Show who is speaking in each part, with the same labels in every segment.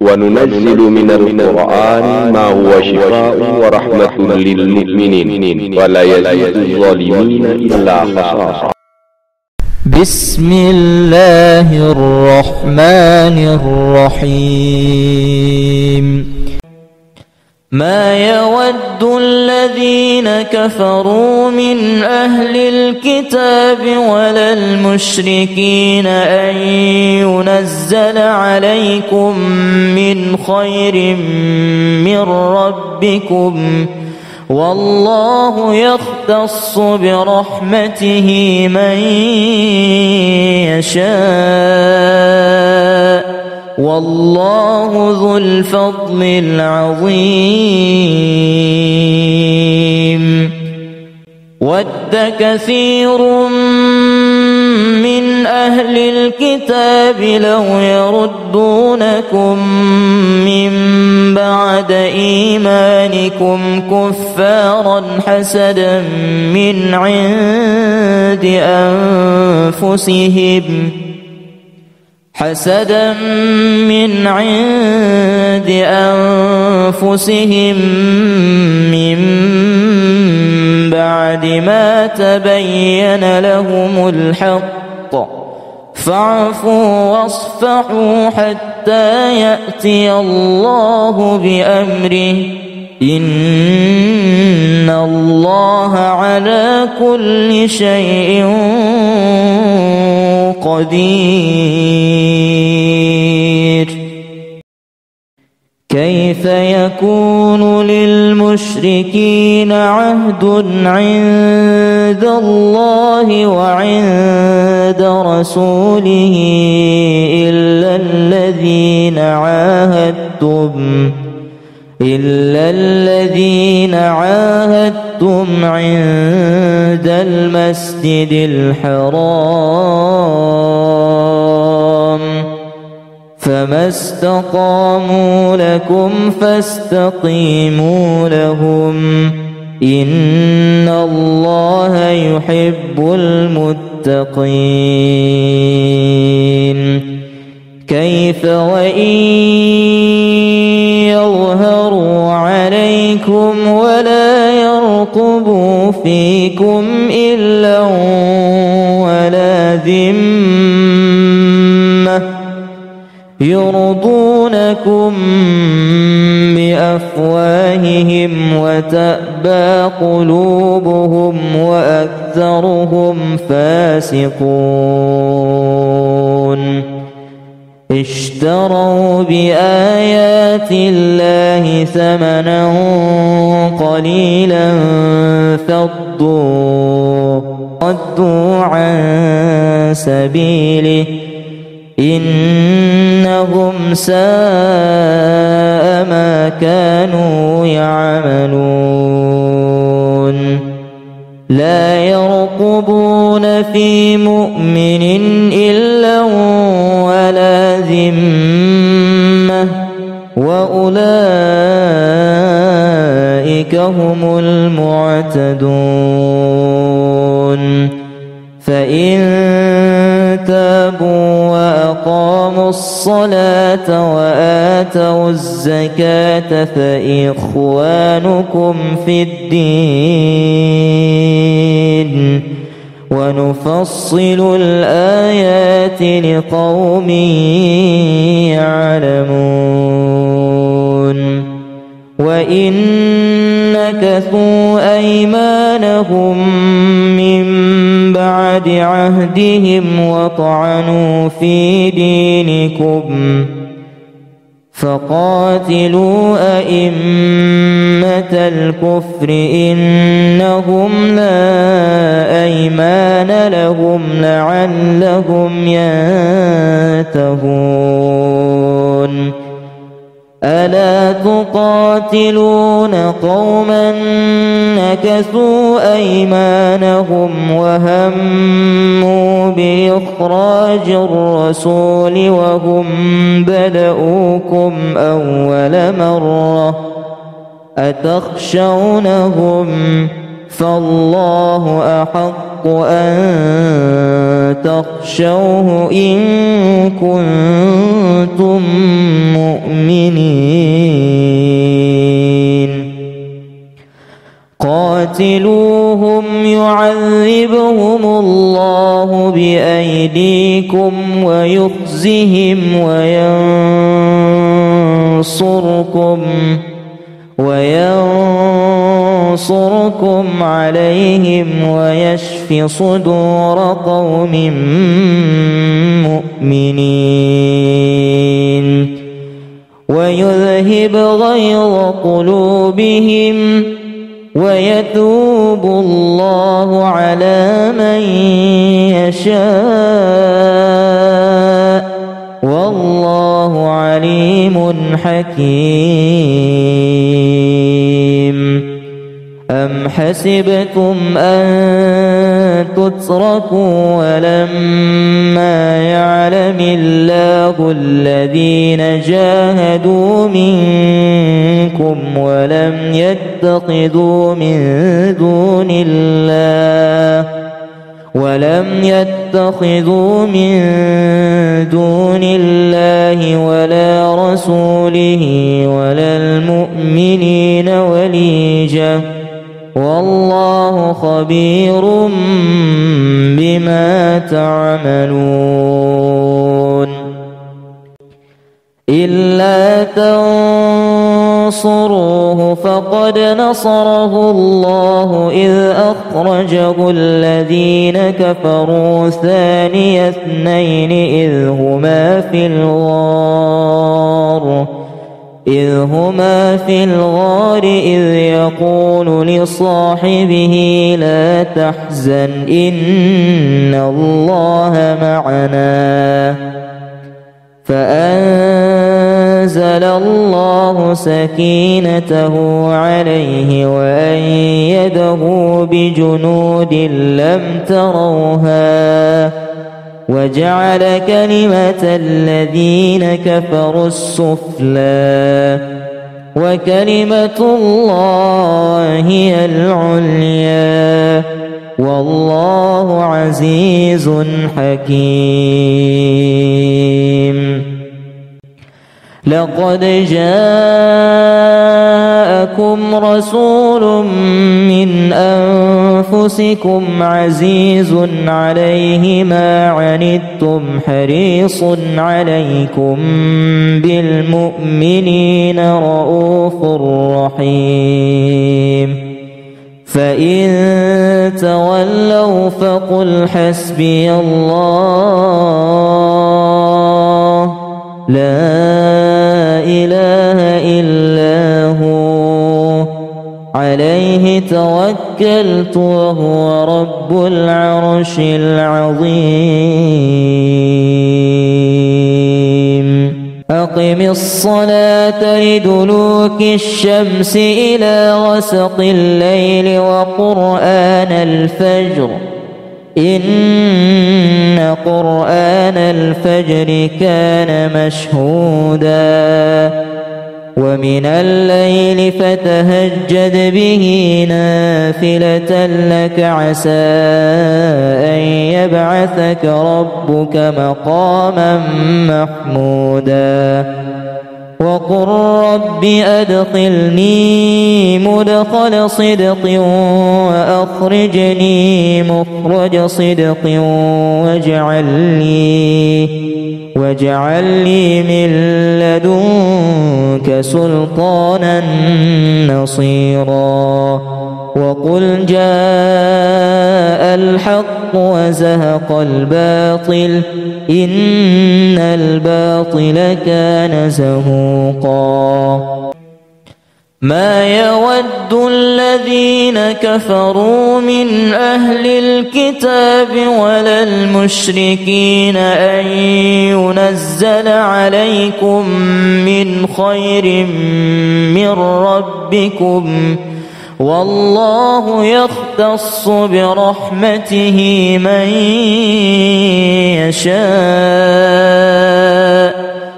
Speaker 1: وننزل من القرآن ما هو شفاء ورحمة للمؤمنين ولا يزيد الظالمين إلا خسارا.
Speaker 2: بسم الله الرحمن الرحيم. ما يود الذين كفروا من أهل الكتاب ولا المشركين أن ينزل عليكم من خير من ربكم، والله يختص برحمته من يشاء، والله ذو الفضل العظيم. ود كثير من أهل الكتاب لو يردونكم من بعد إيمانكم كفارا حسدا من عند أنفسهم من بعد ما تبين لهم الحق، فاعفوا واصفحوا حتى يأتي الله بأمره، إن الله على كل شيء قدير. كيف يكون للمشركين عهد عند الله وعند رسوله إلا الذين عاهدتم عند المسجد الحرام، فما استقاموا لكم فاستقيموا لهم، إن الله يحب المتقين. كيف وإن يظهروا عليكم ولا يرقبوا فيكم إلا ولا ذمة، يرضونكم بأفواههم وتأبى قلوبهم وأكثرهم فاسقون. اشتروا بآيات الله ثمنا قليلا فصدوا عن سبيله، إنهم ساء ما كانوا يعملون. لا يرقبون في مؤمن إلا ولا ذمة، وأولئك هم المعتدون. فإن تابوا وأقاموا الصلاة وآتوا الزكاة فإخوانكم في الدين، ونفصل الآيات لقوم يعلمون. وإن نكثوا أيمانهم من بعد عهدهم وطعنوا في دينكم فقاتلوا أئمة الكفر إنهم لا أيمان لهم لعلهم ينتهون. ألا تقاتلون قوما نكثوا أيمانهم وهموا بإخراج الرسول وهم بدؤوكم أول مرة، أتخشونهم فالله أحق الحق أن تخشوه إن كنتم مؤمنين قاتلوهم يعذبهم الله بأيديكم ويخزهم وينصركم عليهم ويشف صدور قوم مؤمنين ويذهب غيظ قلوبهم ويتوب الله على من يشاء والله عليم حكيم أم حسبتم أن تتركوا ولما يعلم الله الذين جاهدوا منكم ولم يتخذوا من دون الله ولا رسوله ولا المؤمنين وليجة والله خبير بما تعملون إلا تنصروه فقد نصره الله إذ أخرجه الذين كفروا ثاني اثنين إذ هما في الغار إذ يقول لصاحبه لا تحزن إن الله معنا فأنزل الله سكينته عليه وأيده بجنود لم تروها وجعل كلمة الذين كفروا السفلى وكلمة الله هي العليا والله عزيز حكيم لقد جاءكم رسول من أنفسكم عزيز عليه ما عنتم حريص عليكم بالمؤمنين رؤوف رحيم فإن تولوا فقل حسبي الله لا إله إلا هو عليه توكلت وهو رب العرش العظيم أقم الصلاة لدلوك الشمس إلى غسق الليل وقرآن الفجر إن قرآن الفجر كان مشهودا ومن الليل فتهجد به نافلة لك عسى أن يبعثك ربك مقاما محمودا وقل رب أدخلني مدخل صدق وأخرجني مخرج صدق واجعل لي من لدنك سلطانا نصيرا وقل جاء الحق وزهق الباطل إن الباطل كان زهوقا ما يود الذين كفروا من أهل الكتاب ولا المشركين أن ينزل عليكم من خير من ربكم والله يختص برحمته من يشاء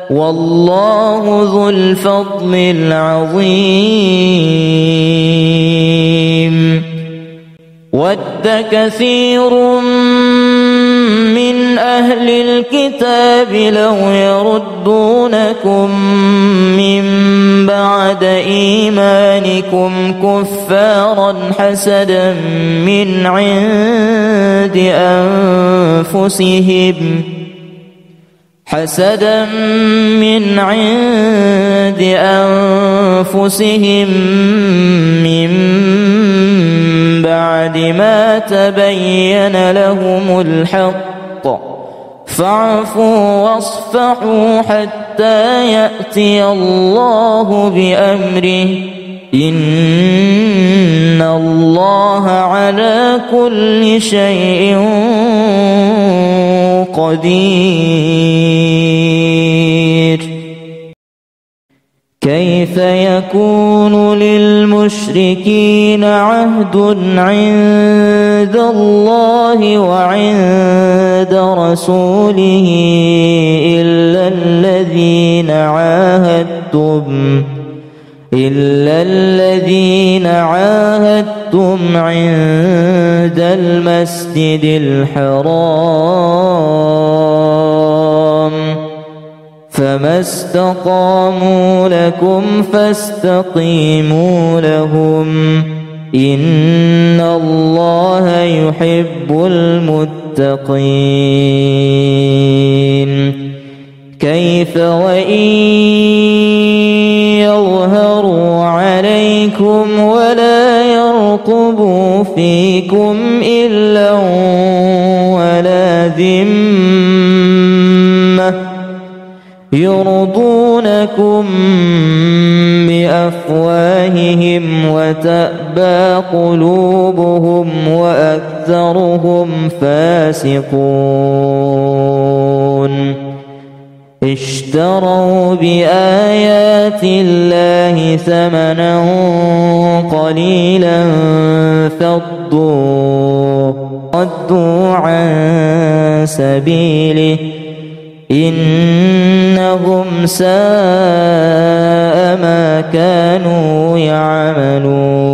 Speaker 2: والله ذو الفضل العظيم وَدَّ كَثِيرٌ مِّنْ أَهْلِ الْكِتَابِ لَوْ يَرُدُّونَكُم مِّن بَعْدِ إِيمَانِكُمْ كُفَّارًا حَسَدًا مِّنْ عِندِ أَنفُسِهِم مِّن بَعْدِ مَا تَبَيَّنَ لَهُمُ الْحَقُّ فَاعْفُوا وَاصْفَحُوا حَتَّىٰ يَأْتِيَ اللَّهُ بِأَمْرِهِ ۗ إِنَّ اللَّهَ عَلَىٰ كُلِّ شَيْءٍ قدير. كيف يكون للمشركين عهد عند الله وعند رسوله إلا الذين عاهدتم عند المسجد الحرام، فما استقاموا لكم فاستقيموا لهم، إن الله يحب المتقين. كيف وإن يظهروا عليكم ولا يرقبوا فيكم إلا ولا ذمة يرضونكم بأفواههم وتأبى قلوبهم وأكثرهم فاسقون. اشتروا بآيات الله ثمنا قليلا فصدوا عن سبيله، إنهم ساء ما كانوا يعملون.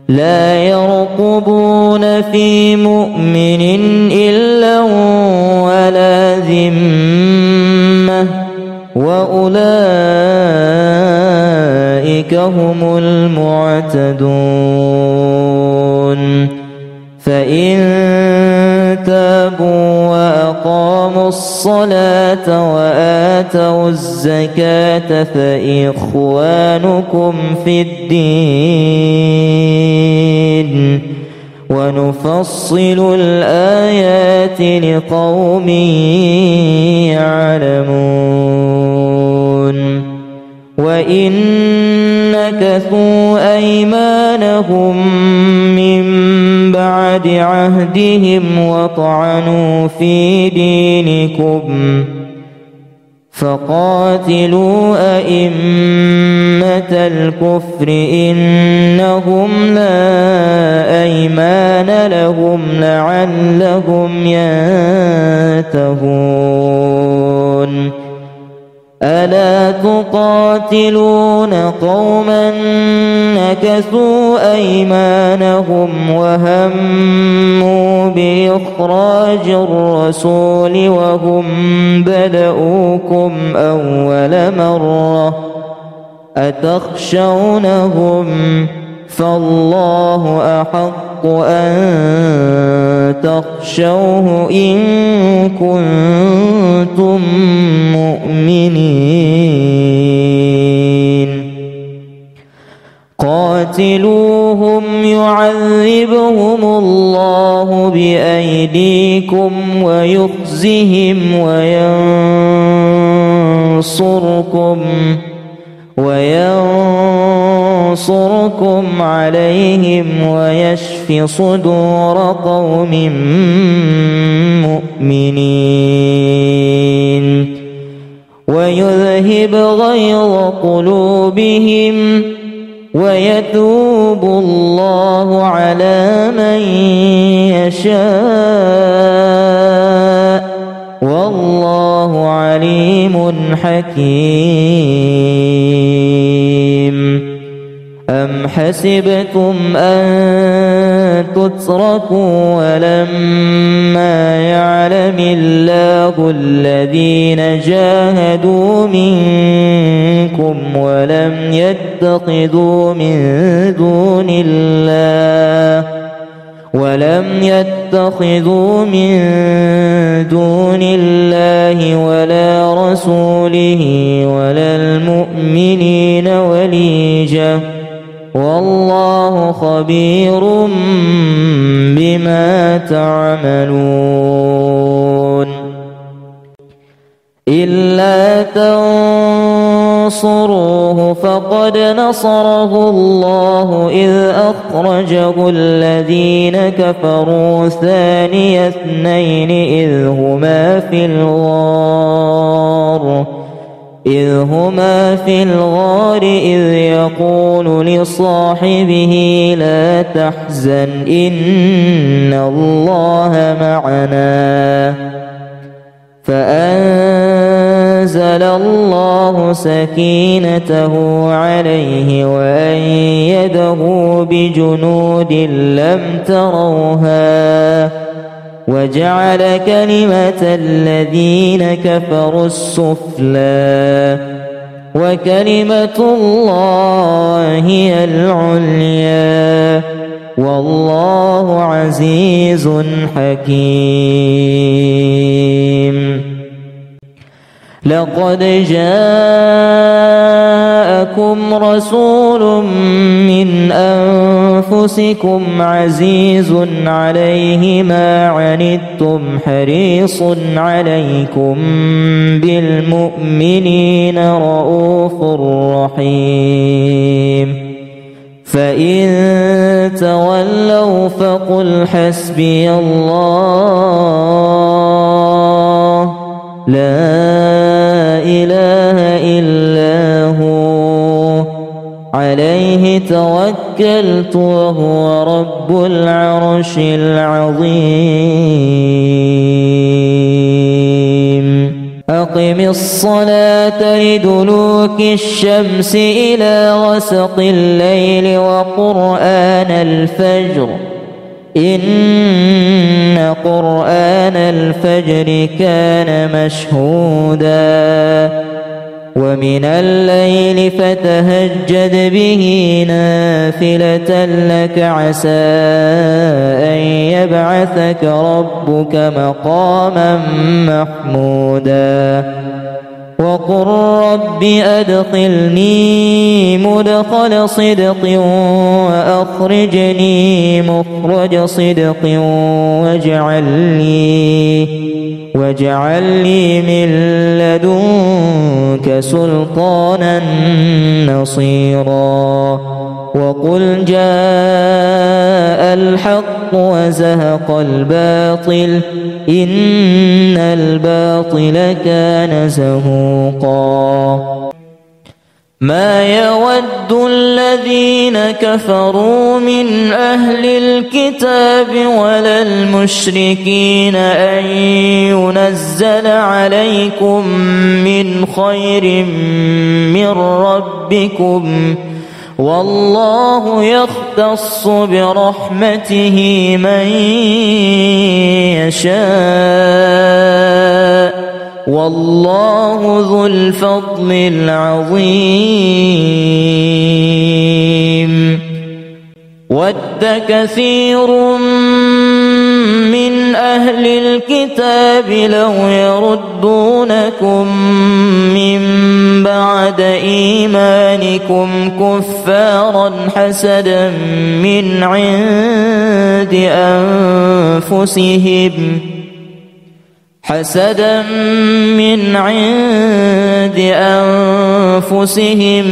Speaker 2: لا يرقبون في مؤمن إلا ولا ذمة، وأولئك هم المعتدون. فإن تابوا وأقاموا الصلاة وآتوا الزكاة فإخوانكم في الدين، ونفصل الآيات لقوم يعلمون. وإن نكثوا أيمانهم من بعد عهدهم وطعنوا في دينكم فقاتلوا أئمة الكفر إنهم لا أيمان لهم لعلهم ينتهون. ألا تقاتلون قوما نكثوا أيمانهم وهموا بإخراج الرسول وهم بدؤوكم أول مرة أتخشونهم فالله أحق أن تخشوه إن كنتم مؤمنين. قاتلوهم يعذبهم الله بأيديكم ويخزهم وينصركم عليهم ويشف صدور قوم مؤمنين ويذهب غيظ قلوبهم ويتوب الله على من يشاء والله عليم حكيم. أم حسبتم أن تتركوا ولما يعلم الله الذين جاهدوا منكم ولم يتخذوا من دون الله ولا رسوله ولا المؤمنين وليجة والله خبير بما تعملون إلا تنصروه فقد نصره الله إذ أخرجه الذين كفروا ثاني اثنين إذ هما في الغار إذ يقول لصاحبه لا تحزن إن الله معنا فأنزل الله سكينته عليه وأيده بجنود لم تروها وجعل كلمة الذين كفروا السفلى وكلمة الله هي العليا والله عزيز حكيم لقد جاءكم رسول من أنفسكم عزيز عليه ما عنتم حريص عليكم بالمؤمنين رؤوف رحيم فإن تولوا فقل حسبي الله لا إله إلا هو عليه توكلت وهو رب العرش العظيم أقم الصلاة لدلوك الشمس إلى غسق الليل وقرآن الفجر إن قرآن الفجر كان مشهودا ومن الليل فتهجد به نافلة لك عسى أن يبعثك ربك مقاما محمودا وقل رب أدخلني مدخل صدق وأخرجني مخرج صدق واجعل لي من لدنك سلطانا نصيرا وقل جاء الحق وزهق الباطل إن الباطل كان زهوقا ما يود الذين كفروا من أهل الكتاب ولا المشركين أن ينزل عليكم من خير من ربكم والله يختص برحمته من يشاء والله ذو الفضل العظيم ود كثير من أهل الكتاب لو يردونكم من بعد إيمانكم كفارا حسدا من عند أنفسهم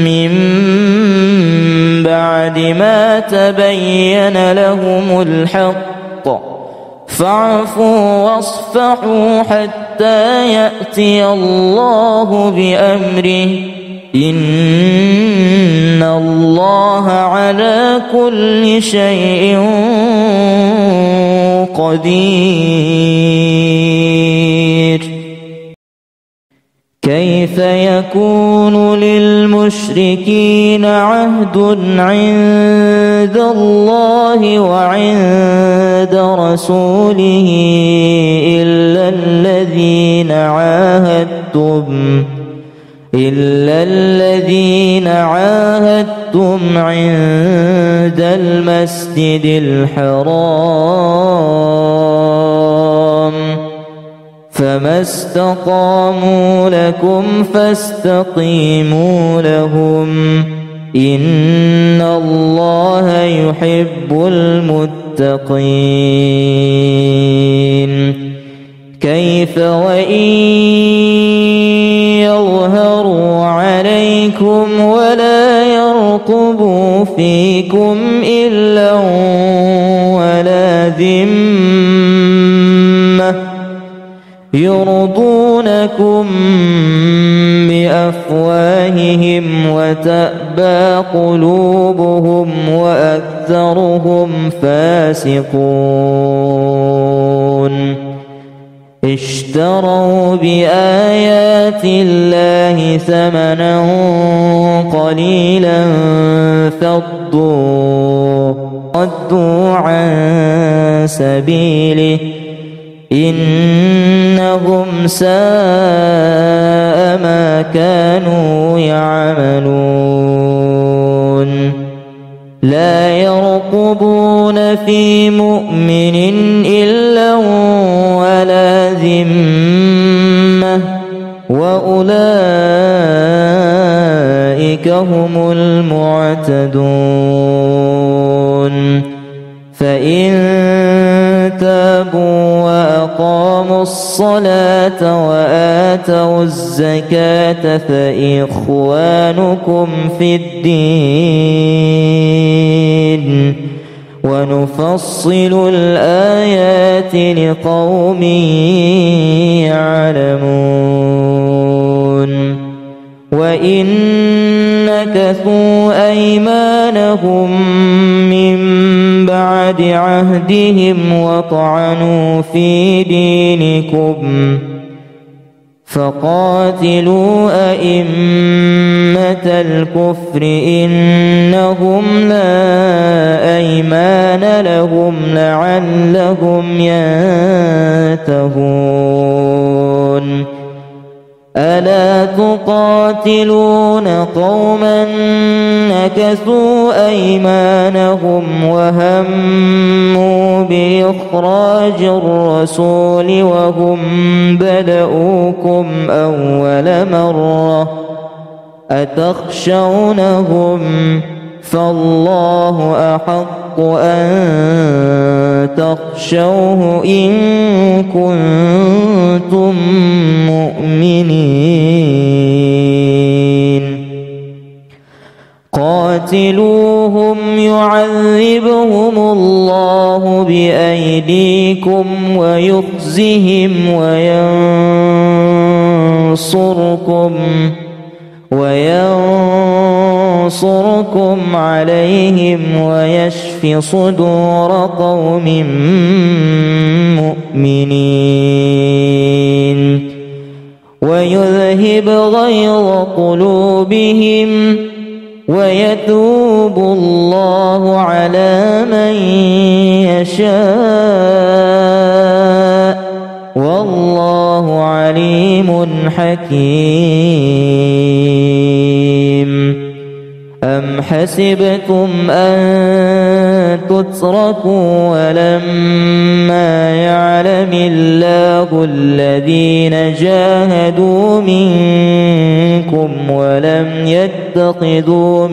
Speaker 2: من بعد ما تبين لهم الحق فاعفوا واصفحوا حتى يأتي الله بأمره إن الله على كل شيء قدير كيف يكون للمشركين عهد عند الله وعند رسوله إلا الذين عاهدتم عند المسجد الحرام فما استقاموا لكم فاستقيموا لهم إن الله يحب المتقين. كيف وإن يظهروا عليكم ولا يرقبوا فيكم إلا ولا ذمة يرضونكم بأفواههم وتأبى قلوبهم وأكثرهم فاسقون. اشتروا بآيات الله ثمنا قليلا فصدوا عن سبيله إنهم ساء ما كانوا يعملون. لا يرقبون في مؤمن إلا ولا ذمة وأولئك هم المعتدون. فإن تابوا وأقاموا الصلاة وآتوا الزكاة فإخوانكم في الدين ونفصل الآيات لقوم يعلمون. وإن نكثوا أيمانهم من بعد عهدهم وطعنوا في دينكم فقاتلوا أئمة الكفر إنهم لا أيمان لهم لعلهم ينتهون. ألا تقاتلون قوما نكثوا أيمانهم وهموا بإخراج الرسول وهم بدؤوكم أول مرة أتخشونهم فالله أحق أن تخشوه إن كنتم مؤمنين. قاتلوهم يعذبهم الله بأيديكم ويخزهم وينصركم عليهم ويشف صدور قوم مؤمنين ويذهب غيظ قلوبهم ويتوب الله على من يشاء والله عليم حكيم. أم حسبتم أن تتركوا ولما يعلم الله الذين جاهدوا منكم ولم يتخذوا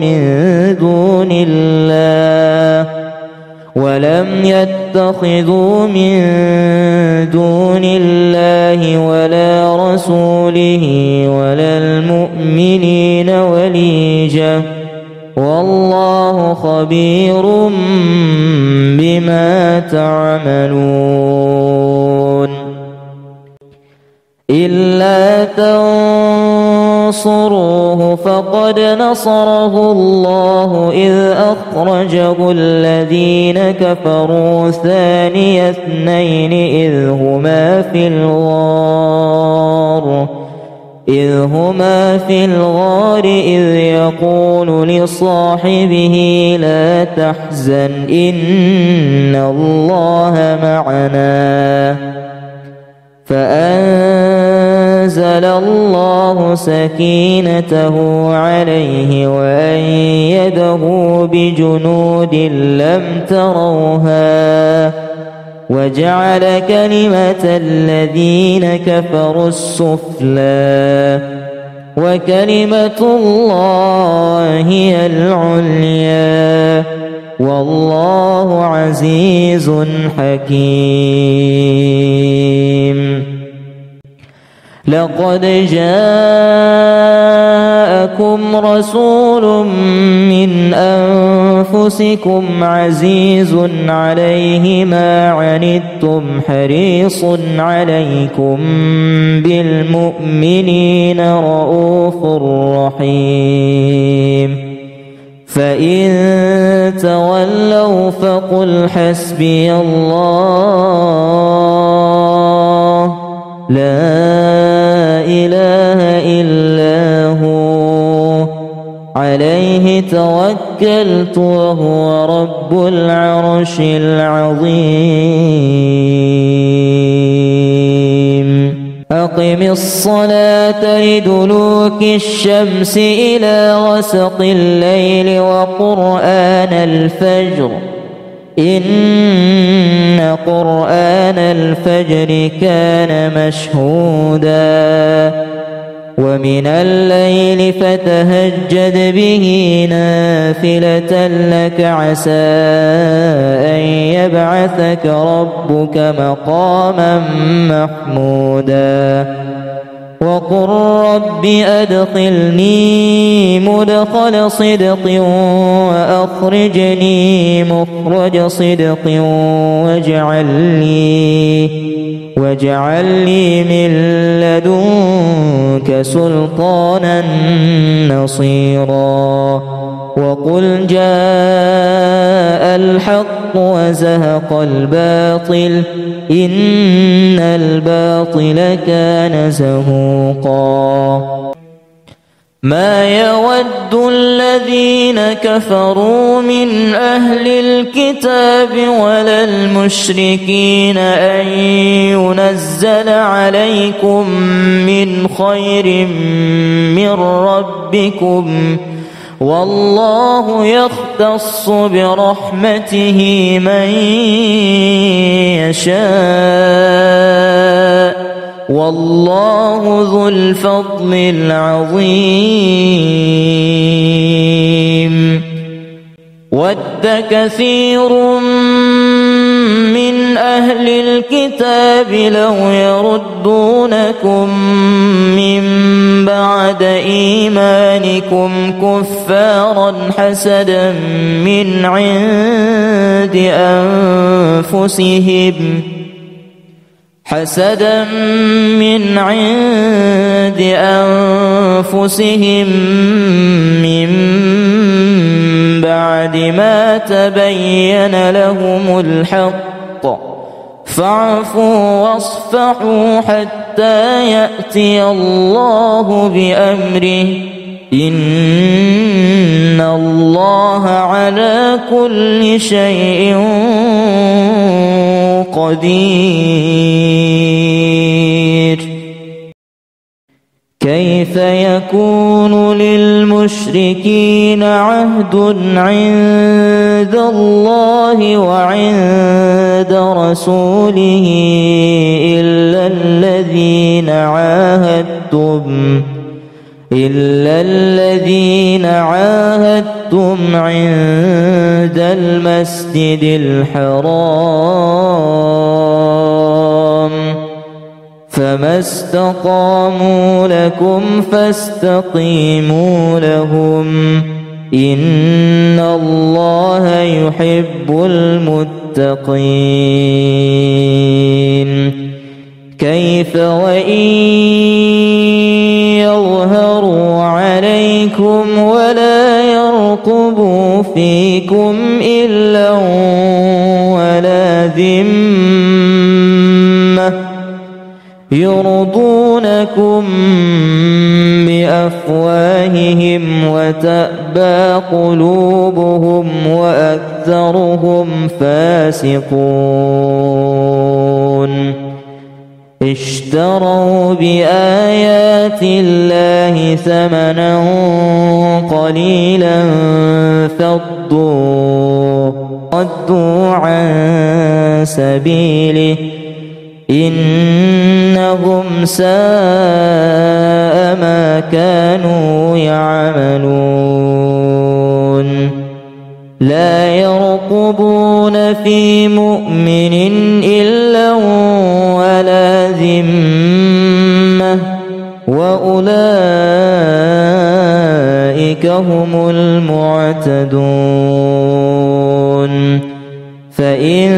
Speaker 2: من دون الله ولا رسوله ولا المؤمنين وليجة والله خبير بما تعملون. إلا تنصروه فقد نصره الله إذ أخرجه الذين كفروا ثاني اثنين إذ هما في الغار إذ هما في الغار إذ يقول لصاحبه لا تحزن إن الله معنا فأنزل الله سكينته عليه وأيده بجنود لم تروها وجعل كلمة الذين كفروا السفلى وكلمة الله هي العليا والله عزيز حكيم. لقد جاءكم رسول من أنفسكم عزيز عليه ما عنتم حريص عليكم بالمؤمنين رؤوف رحيم. فإن تولوا فقل حسبي الله لا إله إلا هو عليه توكلت وهو رب العرش العظيم. أقم الصلاة لدلوك الشمس إلى غسق الليل وقرآن الفجر إن قرآن الفجر كان مشهودا ومن الليل فتهجد به نافلة لك عسى أن يبعثك ربك مقاما محمودا. وقل رب أدخلني مدخل صدق وأخرجني مخرج صدق واجعل لي من لدنك سلطانا نصيرا. وقل جاء الحق وزهق الباطل إن الباطل كان زهوقا. ما يود الذين كفروا من أهل الكتاب ولا المشركين أن ينزل عليكم من خير من ربكم والله يختص برحمته من يشاء والله ذو الفضل العظيم. ود كثير من أهل الكتاب لو يردونكم من بعد إيمانكم كفارا حسدا من عند أنفسهم من بعد ما تبين لهم الحق فاعفوا واصفحوا حتى يأتي الله بأمره إن الله على كل شيء قدير. كيف يكون للمشركين عهد عند الله وعند رسوله إلا الذين عاهدتم عند المسجد الحرام فما استقاموا لكم فاستقيموا لهم إن الله يحب المتقين. كيف وإن يظهروا عليكم ولا يرقبوا فيكم إلا ولا ذمة يرضونكم بأفواههم وتأبى قلوبهم وأكثرهم فاسقون اشتروا بآيات الله ثمنا قليلا فصدوا عن سبيله إنهم ساء ما كانوا يعملون لا يرقبون في مؤمن إلا ولا ذمة وأولئك هم المعتدون فإن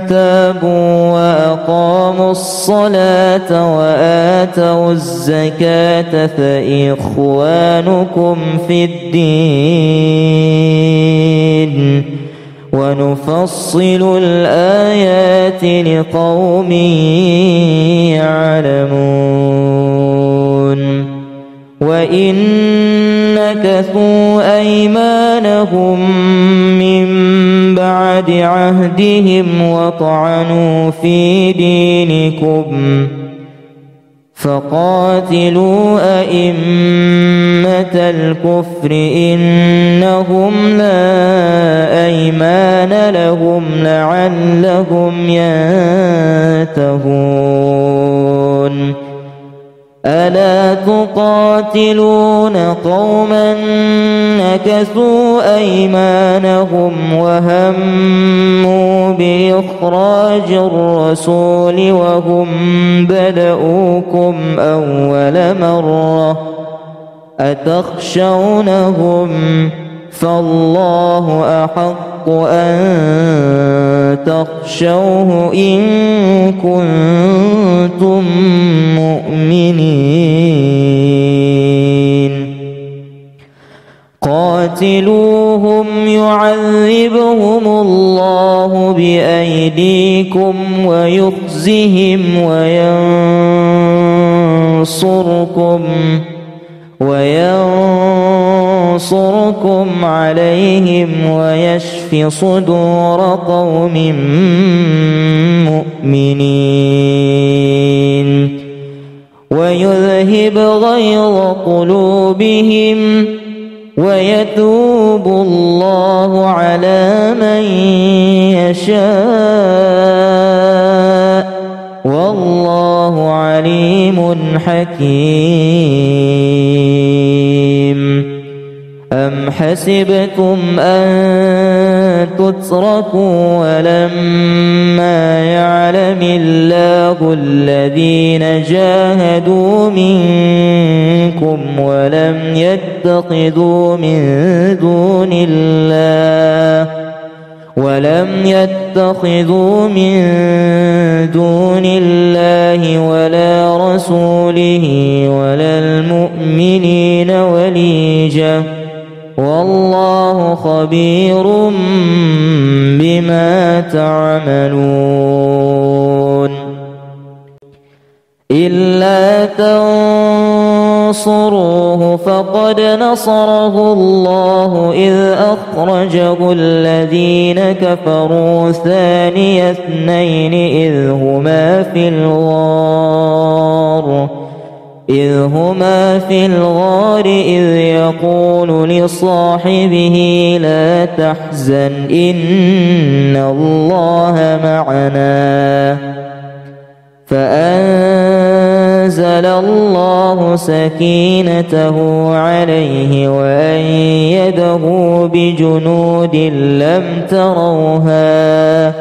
Speaker 2: تابوا وأقاموا الصلاة وآتوا الزكاة فإخوانكم في الدين ونفصل الآيات لقوم يعلمون وإن نكثوا أيمانهم من بعد عهدهم وطعنوا في دينكم فقاتلوا أئمة الكفر إنهم لا أيمان لهم لعلهم ينتهون ألا تقاتلون قوما نكثوا أيمانهم وهموا بإخراج الرسول وهم بدؤوكم أول مرة أتخشونهم فالله أحق أن تخشوه إن كنتم مؤمنين قاتلوهم يعذبهم الله بأيديكم ويخزهم وينصركم عليهم ويشف صدور قوم مؤمنين ويذهب غيظ قلوبهم ويتوب الله على من يشاء والله عليم حكيم أم حسبتم أن تتركوا ولما يعلم الله الذين جاهدوا منكم ولم يتخذوا من دون الله ولا رسوله ولا المؤمنين وليجة والله خبير بما تعملون إلا تنصروه فقد نصره الله إذ أخرجه الذين كفروا ثاني اثنين إذ هما في الغار إذ يقول لصاحبه لا تحزن إن الله معنا فأنزل الله سكينته عليه وأيده بجنود لم تروها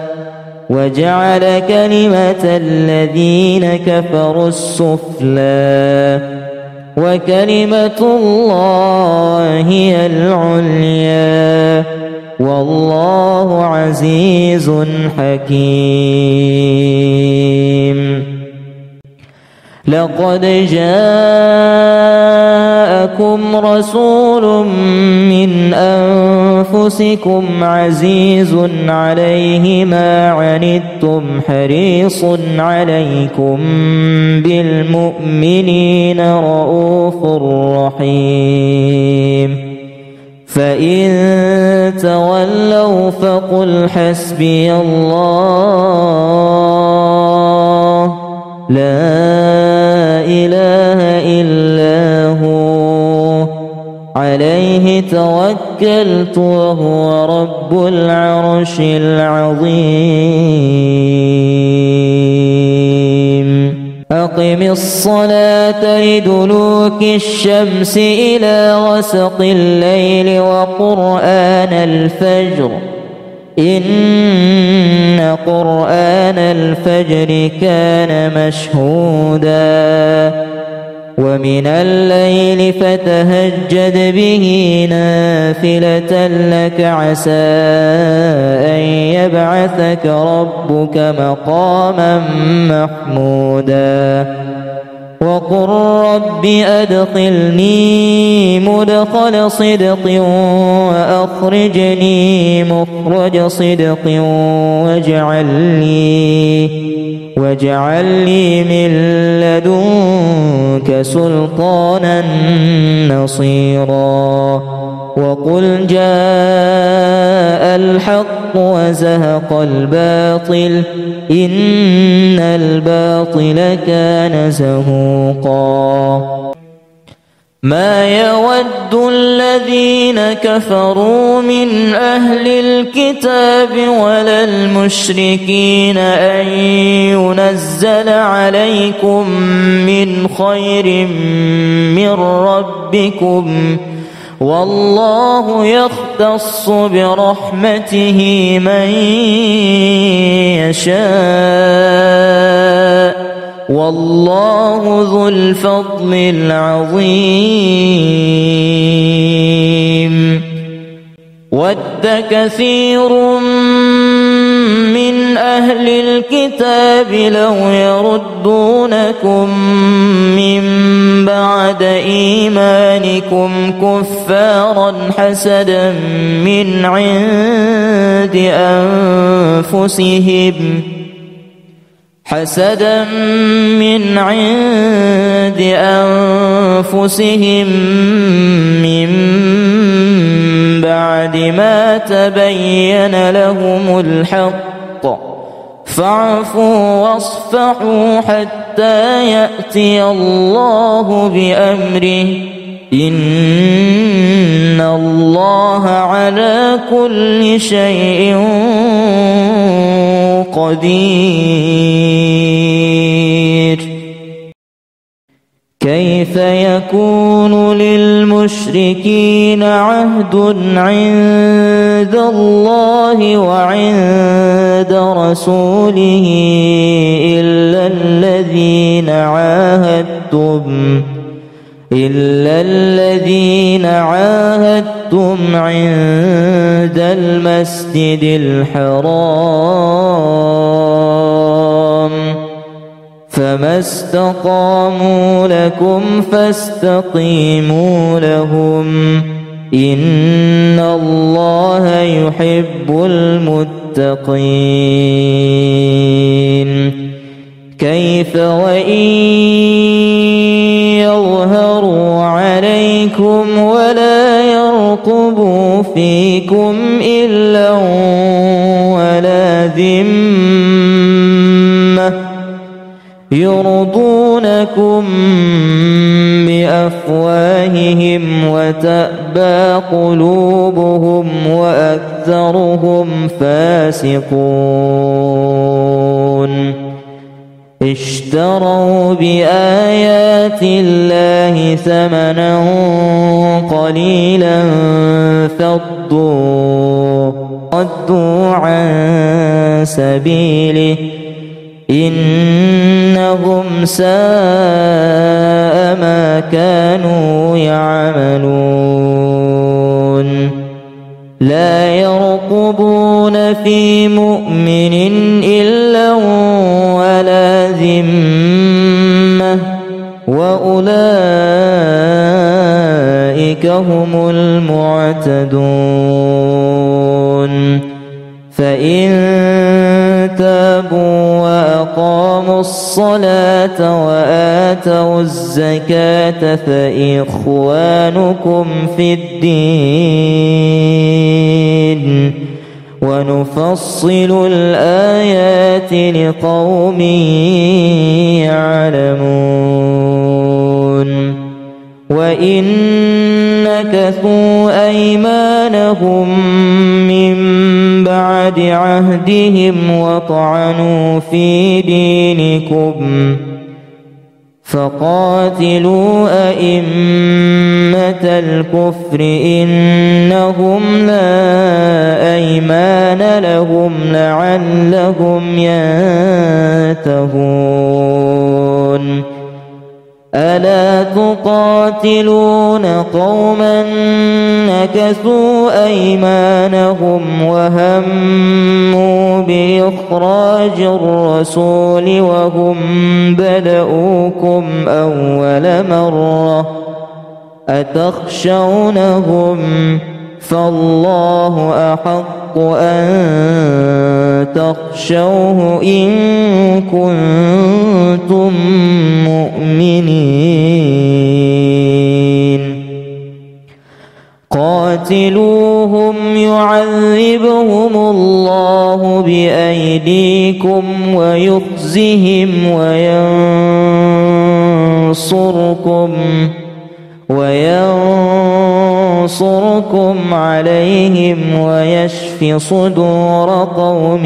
Speaker 2: وجعل كلمة الذين كفروا السفلى وكلمة الله هي العليا والله عزيز حكيم لقد جاءكم جاءكم رسول من أنفسكم عزيز عليه ما عنتم حريص عليكم بالمؤمنين رؤوف رحيم فإن تولوا فقل حسبي الله لا إله إلا هو عليه توكلت وهو رب العرش العظيم أقم الصلاة لدلوك الشمس إلى غسق الليل وقرآن الفجر إن قرآن الفجر كان مشهودا ومن الليل فتهجد به نافلة لك عسى أن يبعثك ربك مقاما محمودا وقل رب أدخلني مدخل صدق وأخرجني مخرج صدق واجعل لي من لدنك سلطانا نصيرا وقل جاء الحق وزهق الباطل إن الباطل كان زهوقا ما يود الذين كفروا من أهل الكتاب ولا المشركين أن ينزل عليكم من خير من ربكم والله يختص برحمته من يشاء والله ذو الفضل العظيم ود كثير من أهل الكتاب لو يردونكم من بعد إيمانكم كفارا حسدا من عند أنفسهم من بعد ما تبين لهم الحق فاعفوا واصفحوا حتى يأتي الله بأمره إن الله على كل شيء قدير كيف يكون للمشركين عهد عند الله وعند رسوله إلا الذين عاهدتم عند المسجد الحرام فما استقاموا لكم فاستقيموا لهم إن الله يحب المتقين كيف وإن يظهروا عليكم ولا يرقبوا فيكم إلا ولا ذمة يرضونكم بأفواههم وتأبى قلوبهم وأكثرهم فاسقون اشتروا بآيات الله ثمنا قليلا فصدوا عن سبيله إنهم ساء ما كانوا يعملون لا يرقبون في مؤمن إلا ولا ذمة وأولئك أولئك هم المعتدون فإن تابوا وأقاموا الصلاة وآتوا الزكاة فإخوانكم في الدين ونفصل الآيات لقوم يعلمون وإن نكثوا أيمانهم من بعد عهدهم وطعنوا في دينكم فقاتلوا أئمة الكفر إنهم لا أيمان لهم لعلهم ينتهون ألا تقاتلون قوما نكثوا أيمانهم وهموا بإخراج الرسول وهم بدؤوكم أول مرة أتخشونهم فالله أحق أن تخشوه إن كنتم مؤمنين قاتلوهم يعذبهم الله بأيديكم ويخزهم وينصركم عليهم ويشف صدور قوم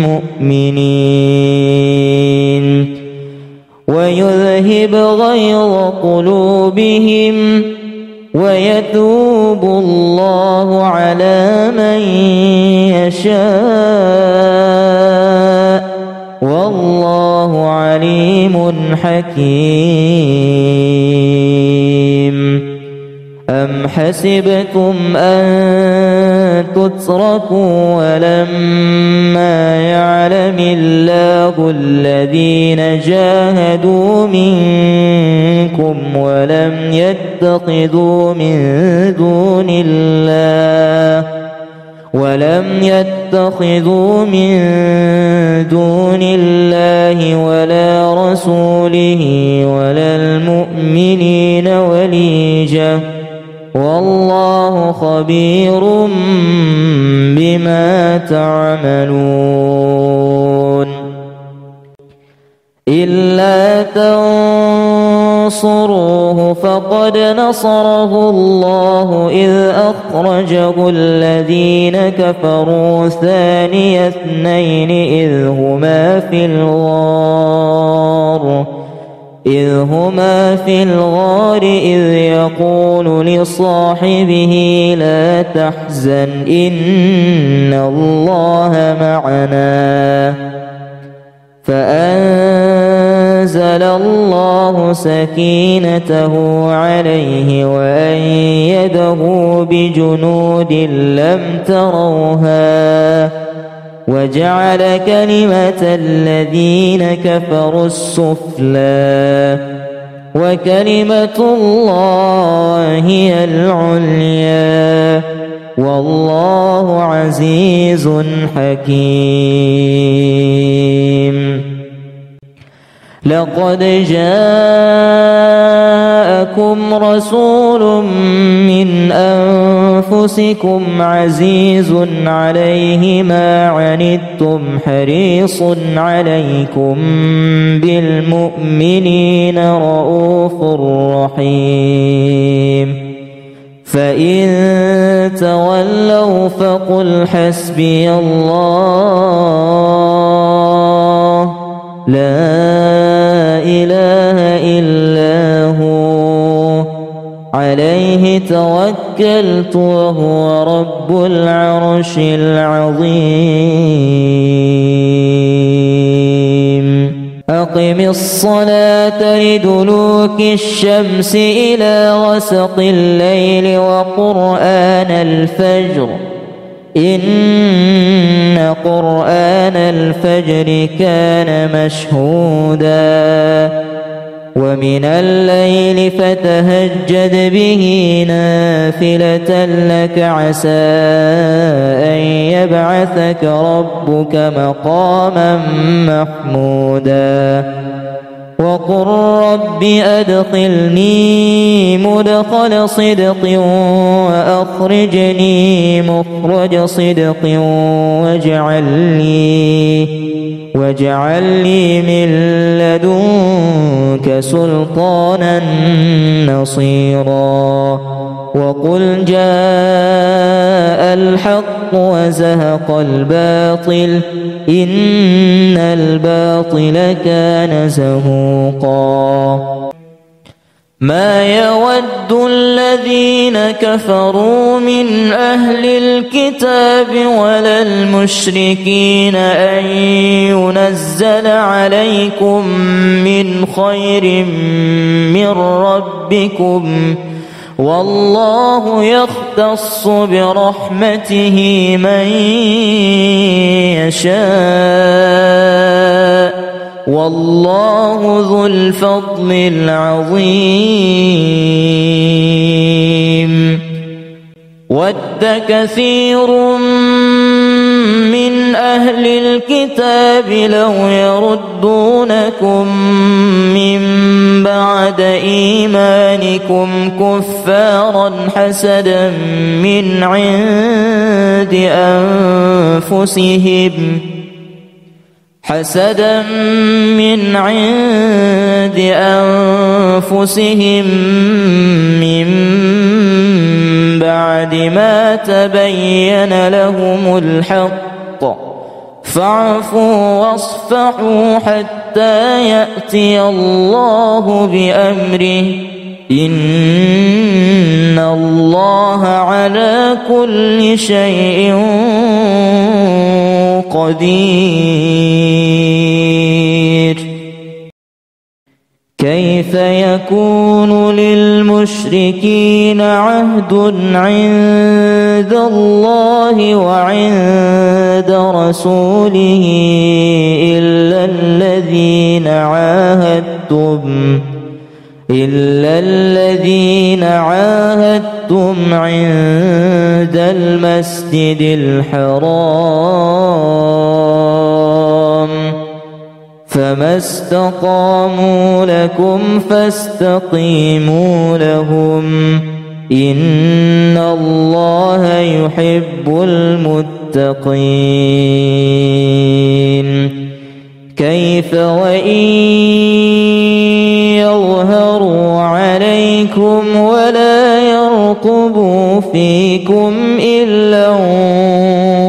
Speaker 2: مؤمنين ويذهب غيظ قلوبهم ويتوب الله على من يشاء والله عليم حكيم أم حسبتم أن تتركوا ولما يعلم الله الذين جاهدوا منكم ولم يتخذوا من دون الله ولا رسوله ولا المؤمنين وليجة والله خبير بما تعملون إلا تنصروه فقد نصره الله إذ أخرجه الذين كفروا ثاني اثنين إذ هما في الغار إذ يقول لصاحبه لا تحزن إن الله معنا فأنزل الله سكينته عليه وأيده بجنود لم تروها وجعل كلمة الذين كفروا السفلى وكلمة الله هي العليا والله عزيز حكيم لقد جاءكم رسول من أنفسكم عزيز عليه ما عنتم حريص عليكم بالمؤمنين رؤوف رحيم فإن تولوا فقل حسبي الله لا إله إلا هو عليه توكلت وهو رب العرش العظيم أقم الصلاة لدلوك الشمس إلى غسق الليل وقرآن الفجر إن قرآن الفجر كان مشهودا ومن الليل فتهجد به نافلة لك عسى أن يبعثك ربك مقاما محمودا وقل رب أدخلني مدخل صدق وأخرجني مخرج صدق واجعل لي من لدنك سلطانا نصيرا وقل جاء الحق وزهق الباطل إن الباطل كان زهوقا ما يود الذين كفروا من أهل الكتاب ولا المشركين أن ينزل عليكم من خير من ربكم والله يختص برحمته من يشاء والله ذو الفضل العظيم ود كثير من أهل الكتاب لو يردونكم من بعد إيمانكم كفارا حسدا من عند أنفسهم من بعد ما تبين لهم الحق فاعفوا واصفحوا حتى يأتي الله بأمره إن الله على كل شيء قدير كيف يكون للمشركين عهد عند الله وعند رسوله إلا الذين عاهدتم عند المسجد الحرام فما استقاموا لكم فاستقيموا لهم إن الله يحب المتقين كيف وإن يظهروا عليكم ولا يرقبوا فيكم إلا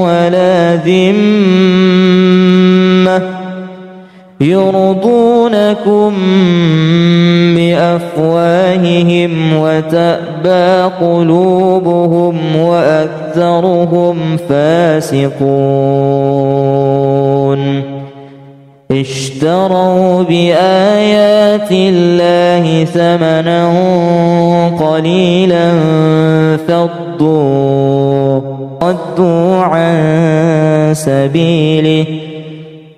Speaker 2: ولا ذمة يرضونكم بأفواههم وتأبى قلوبهم وأكثرهم فاسقون اشتروا بآيات الله ثمنا قليلا فصدوا عن سبيله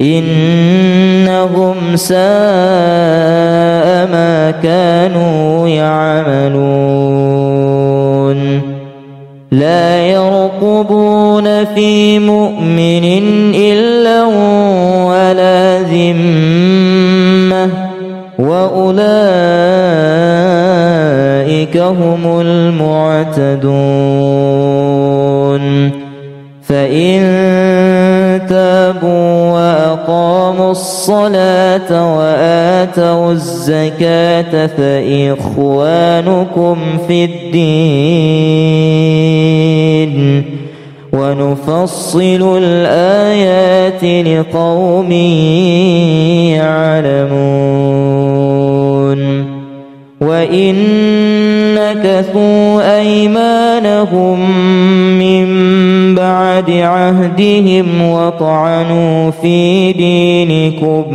Speaker 2: إنهم ساء ما كانوا يعملون لا يرقبون في مؤمن إلا ولا ذمة وأولئك هم المعتدون فإن تابوا وأقاموا الصلاة وآتوا الزكاة فإخوانكم في الدين ونفصل الآيات لقوم يعلمون وإن نكثوا أيمانهم من بعد عهدهم وطعنوا في دينكم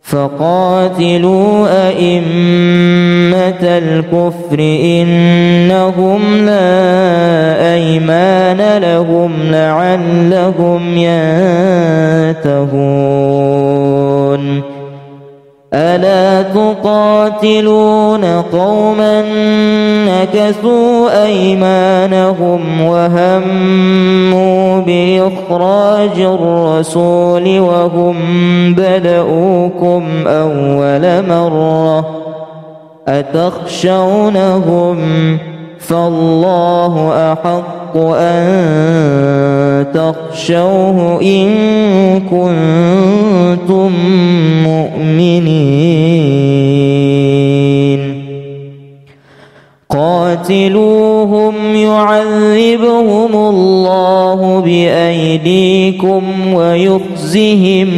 Speaker 2: فقاتلوا أئمة الكفر إنهم لا أيمان لهم لعلهم ينتهون ألا تقاتلون قوما نكثوا أيمانهم وهموا بإخراج الرسول وهم بدؤوكم أول مرة أتخشونهم فالله أحق أن تخشوه إن كنتم مؤمنين قاتلوهم يعذبهم الله بأيديكم ويخزهم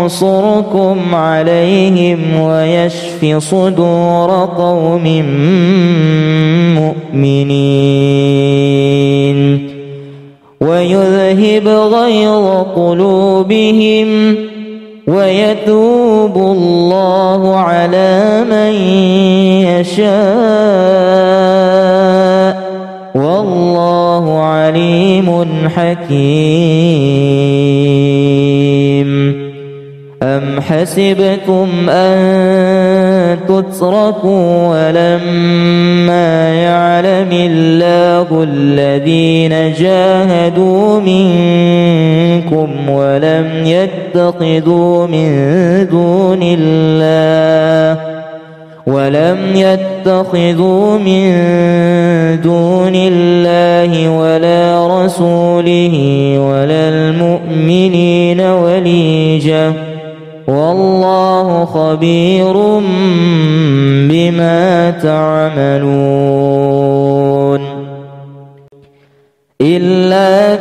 Speaker 2: وينصركم عليهم ويشف صدور قوم مؤمنين ويذهب غيظ قلوبهم ويتوب الله على من يشاء والله عليم حكيم أم حسبتم أن تتركوا ولما يعلم الله الذين جاهدوا منكم ولم يتخذوا من دون الله ولا رسوله ولا المؤمنين وليجة والله خبير بما تعملون إلا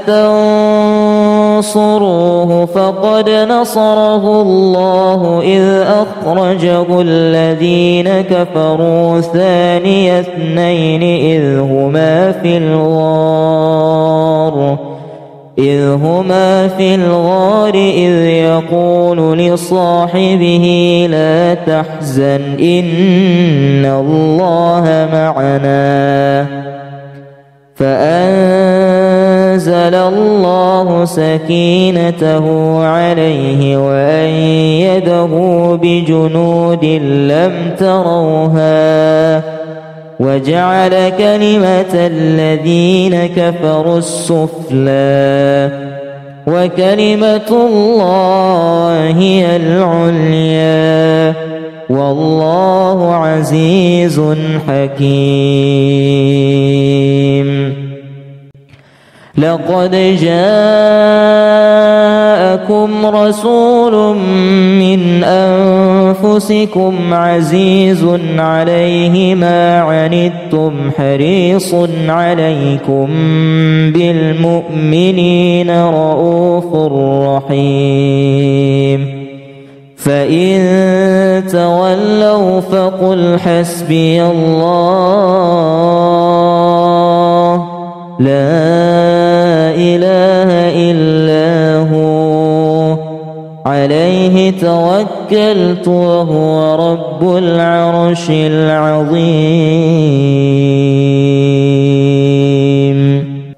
Speaker 2: تنصروه فقد نصره الله إذ أخرجه الذين كفروا ثاني اثنين إذ هما في الغار إذ يقول لصاحبه لا تحزن إن الله معنا فأنزل الله سكينته عليه وأيده بجنود لم تروها وجعل كلمة الذين كفروا السفلى وكلمة الله هي العليا والله عزيز حكيم لقد جاءكم رسول من أنفسكم عزيز عليه ما عنتم حريص عليكم بالمؤمنين رؤوف رحيم فإن تولوا فقل حسبي الله لا إله إلا هو عليه توكلت وهو رب العرش العظيم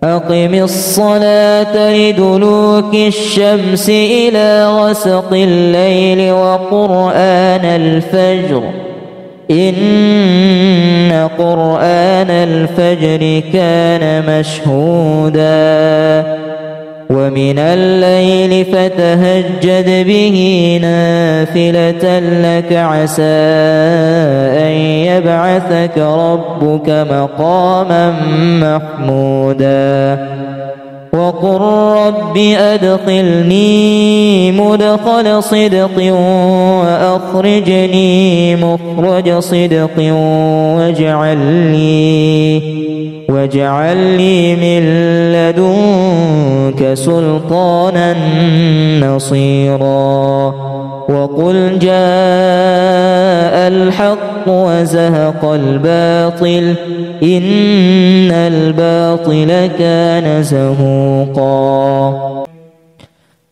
Speaker 2: أقم الصلاة لدلوك الشمس إلى غسق الليل وقرآن الفجر إن قرآن الفجر كان مشهودا ومن الليل فتهجد به نافلة لك عسى أن يبعثك ربك مقاما محمودا وقل رب أدخلني مدخل صدق وأخرجني مخرج صدق واجعل لي من لدنك سلطانا نصيرا وقل جاء الحق وزهق الباطل إن الباطل كان زهوقا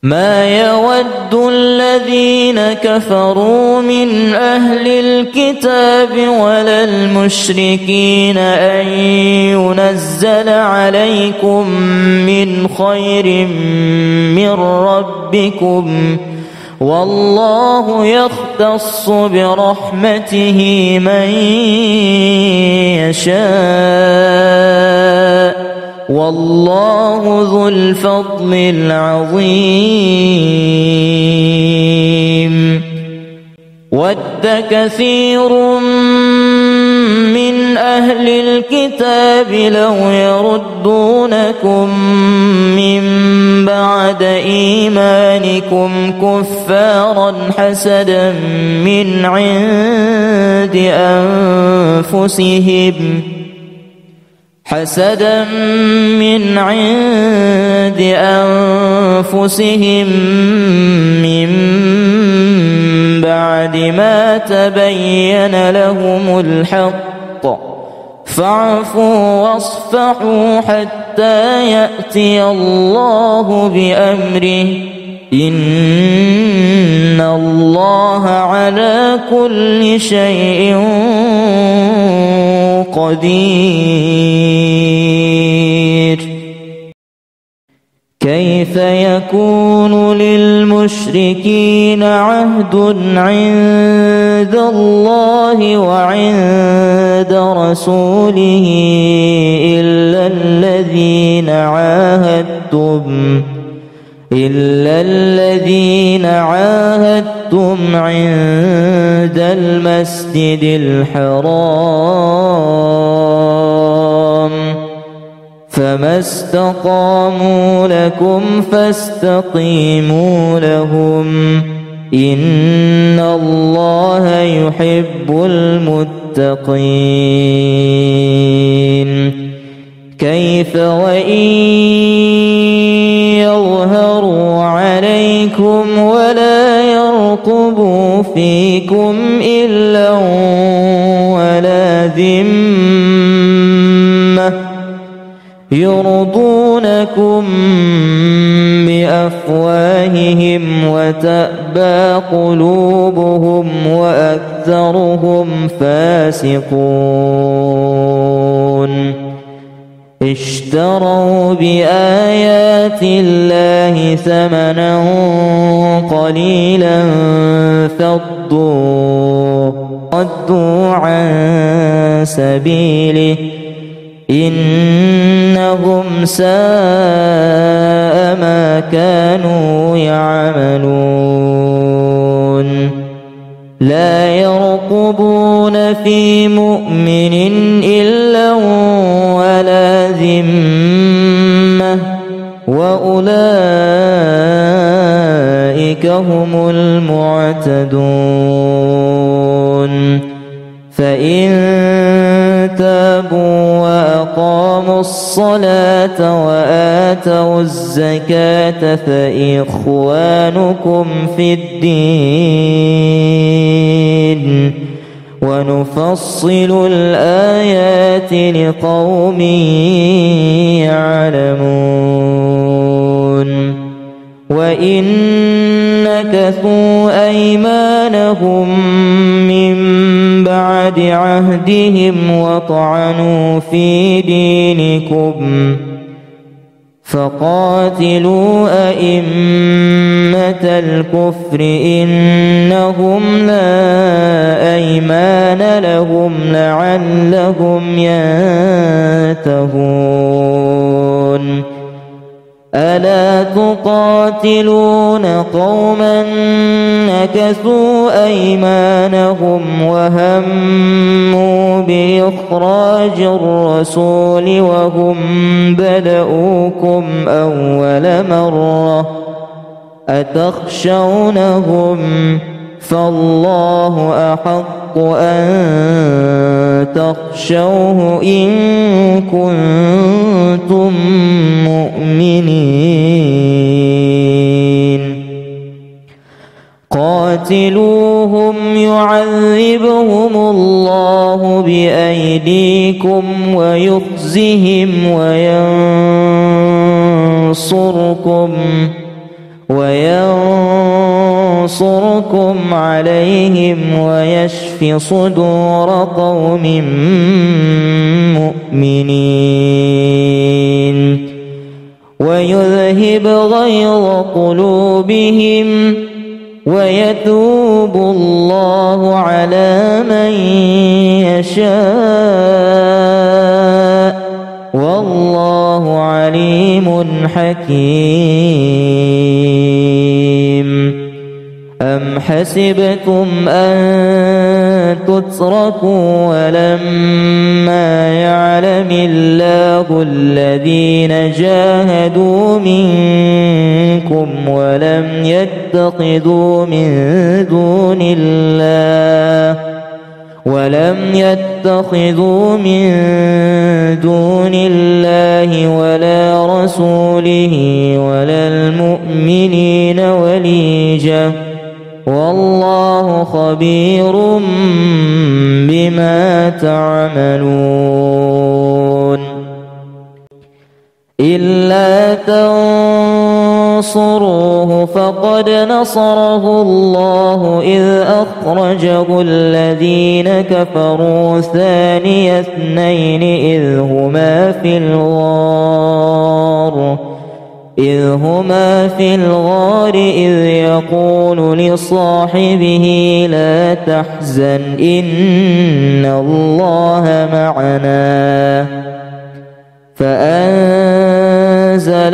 Speaker 2: ما يود الذين كفروا من أهل الكتاب ولا المشركين أن ينزل عليكم من خير من ربكم، والله يختص برحمته من يشاء، والله ذو الفضل العظيم. ود كثير من أهل الكتاب لو يردونكم من بعد إيمانكم كفارا حسدا من عند أنفسهم من بعد ما تبين لهم الحق، فاعفوا واصفحوا حتى يأتي الله بأمره، إن الله على كل شيء قدير. كيف يكون للمشركين عهد عند الله وعند رسوله إلا الذين عاهدتم عند المسجد الحرام، فما استقاموا لكم فاستقيموا لهم، إن الله يحب المتقين. كيف وإن يظهروا عليكم ولا يرقبوا فيكم إلا ولا ذمة، يرضونكم بأفواههم وتأبى قلوبهم وأكثرهم فاسقون. اشتروا بآيات الله ثمنا قليلا فصدوا عن سبيله، إنهم ساء ما كانوا يعملون. لا يرقبون في مؤمن إلا ولا ذمة، وأولئك هم المعتدون. فإن تابوا وأقاموا الصلاة وآتوا الزكاة فإخوانكم في الدين، ونفصل الآيات لقوم يعلمون. وإن نكثوا أيمانهم من بعد عهدهم وطعنوا في دينكم فقاتلوا أئمة الكفر إنهم لا أيمان لهم لعلهم ينتهون. ألا تقاتلون قوما نكثوا أيمانهم وهموا بإخراج الرسول وهم بدؤوكم أول مرة، أتخشونهم فالله أحق أن تخشوه إن كنتم مؤمنين. قاتلوهم يعذبهم الله بأيديكم ويخزهم وينصركم عليهم ويشف صدور قوم مؤمنين ويذهب غيظ قلوبهم ويتوب الله على من يشاء والله عليم حكيم. أم حسبتم أن تتركوا ولما يعلم الله الذين جاهدوا منكم ولم يتخذوا من دون الله ولا رسوله ولا المؤمنين وليجة والله خبير بما تعملون. إلا تنصروه فقد نصره الله إذ أخرجه الذين كفروا ثاني اثنين إذ هما في الغار إذ يقول لصاحبه لا تحزن إن الله معنا فأنزل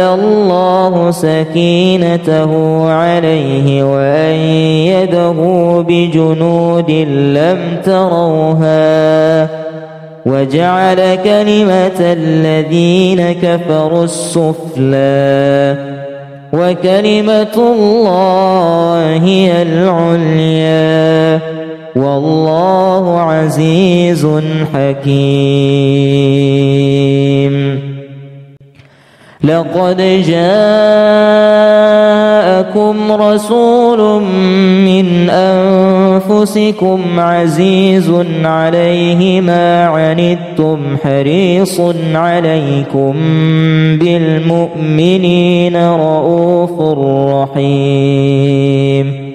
Speaker 2: الله سكينته عليه وأيده بجنود لم تروها وجعل كلمة الذين كفروا السفلى وكلمة الله هي العليا والله عزيز حكيم. لقد جاءكم رسول من أنفسكم عزيز عليه ما عنتم حريص عليكم بالمؤمنين رؤوف رحيم.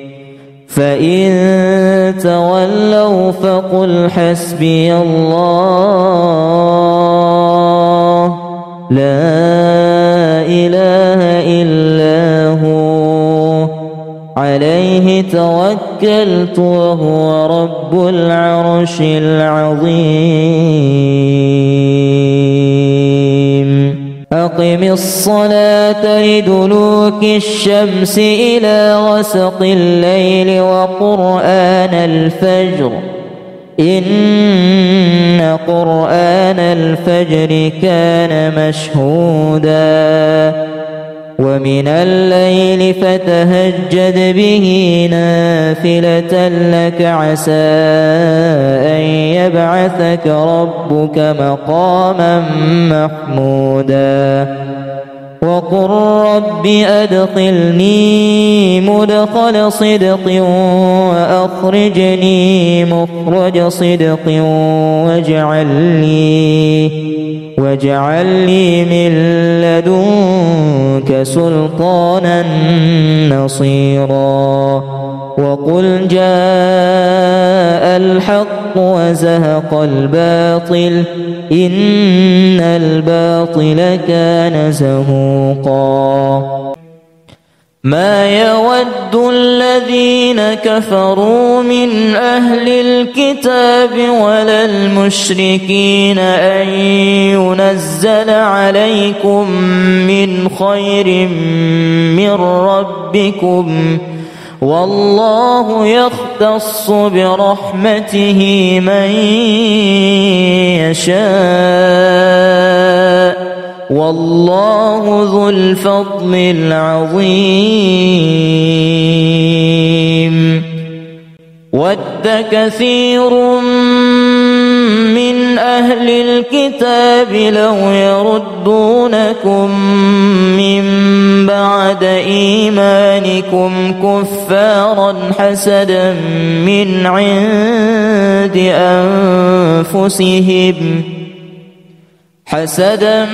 Speaker 2: فإن تولوا فقل حسبي الله لا إله إلا هو عليه توكلت وهو رب العرش العظيم. أقم الصلاة لدلوك الشمس إلى غسق الليل وقرآن الفجر إن قرآن الفجر كان مشهودا ومن الليل فتهجد به نافلة لك عسى أن يبعثك ربك مقاما محمودا. وقل رب أدخلني مدخل صدق وأخرجني مخرج صدق واجعل لي من لدنك سلطانا نصيرا. وقل جاء الحق وزهق الباطل إن الباطل كان زهوقا. ما يود الذين كفروا من أهل الكتاب ولا المشركين أن ينزل عليكم من خير من ربكم والله يختص برحمته من يشاء والله ذو الفضل العظيم. ود كثير من أهل الكتاب لو يردونكم من بعد إيمانكم كفارا حسدا من عند أنفسهم حسدا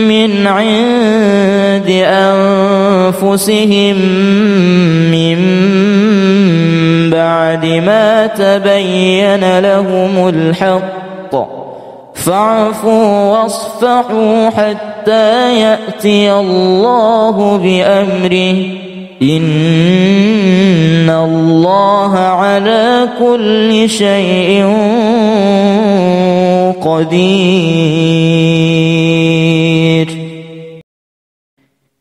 Speaker 2: من عند أنفسهم من بعد ما تبين لهم الحق فاعفوا واصفحوا حتى يأتي الله بأمره إن الله على كل شيء قدير.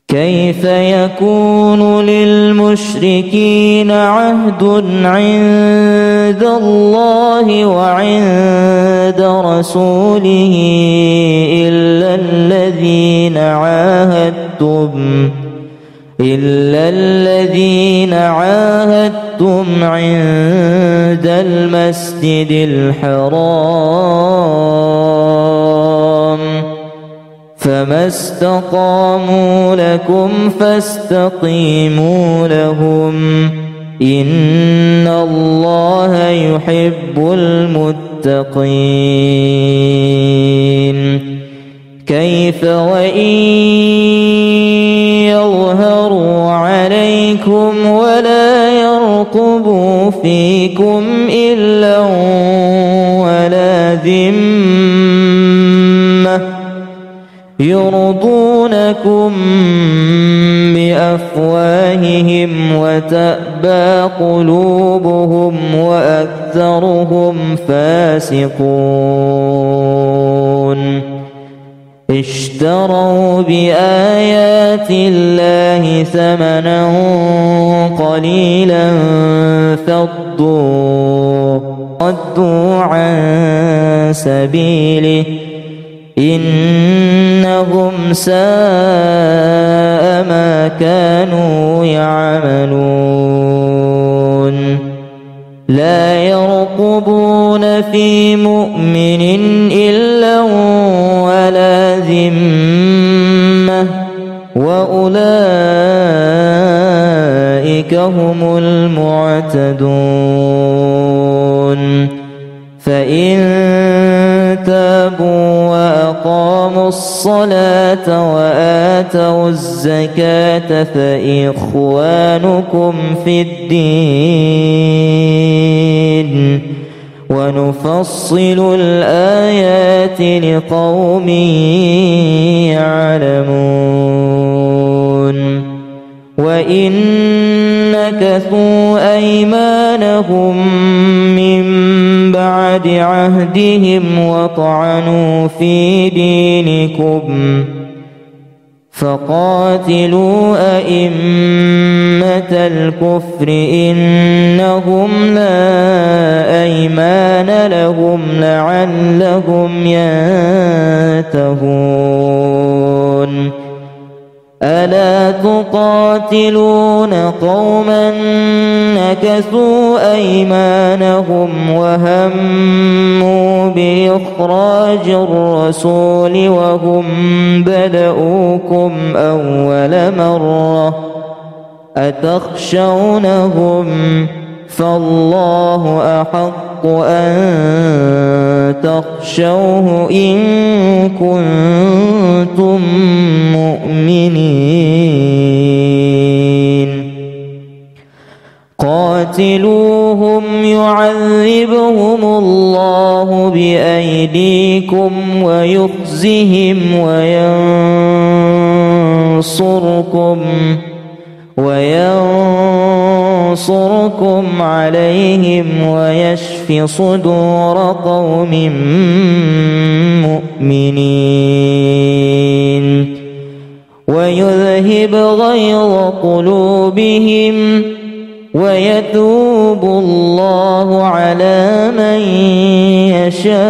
Speaker 2: كيف يكون للمشركين عهد عند الله وعند رسوله إلا الذين عاهدتم عند المسجد الحرام فما استقاموا لكم فاستقيموا لهم إن الله يحب المتقين. كيف وإن يظهروا عليكم ولا يرقبوا فيكم إلا ولا ذمة يرضونكم بأفواههم وتأبى قلوبهم وأكثرهم فاسقون. اشتروا بآيات الله ثمنا قليلا فصدوا عن سبيله إنهم ساء ما كانوا يعملون. لا يرقبون في مؤمن إلا ولا ذمة وأولئك هم المعتدون. فإن تابوا وأقاموا الصلاة وآتوا الزكاة فإخوانكم في الدين ونفصل الآيات لقوم يعلمون. وإن نكثوا أيمانهم من بعد عهدهم وطعنوا في دينكم فقاتلوا أئمة الكفر إنهم لا أيمان لهم لعلهم ينتهون. ألا تقاتلون قوما نكثوا أيمانهم وهموا بإخراج الرسول وهم بدؤوكم أول مرة أتخشونهم فالله أحق أن تخشوه إن كنتم مؤمنين. قاتلوهم يعذبهم الله بأيديكم ويخزهم وينصركم عليهم ويشف صدور قوم مؤمنين ويذهب غيظ قلوبهم ويتوب الله على من يشاء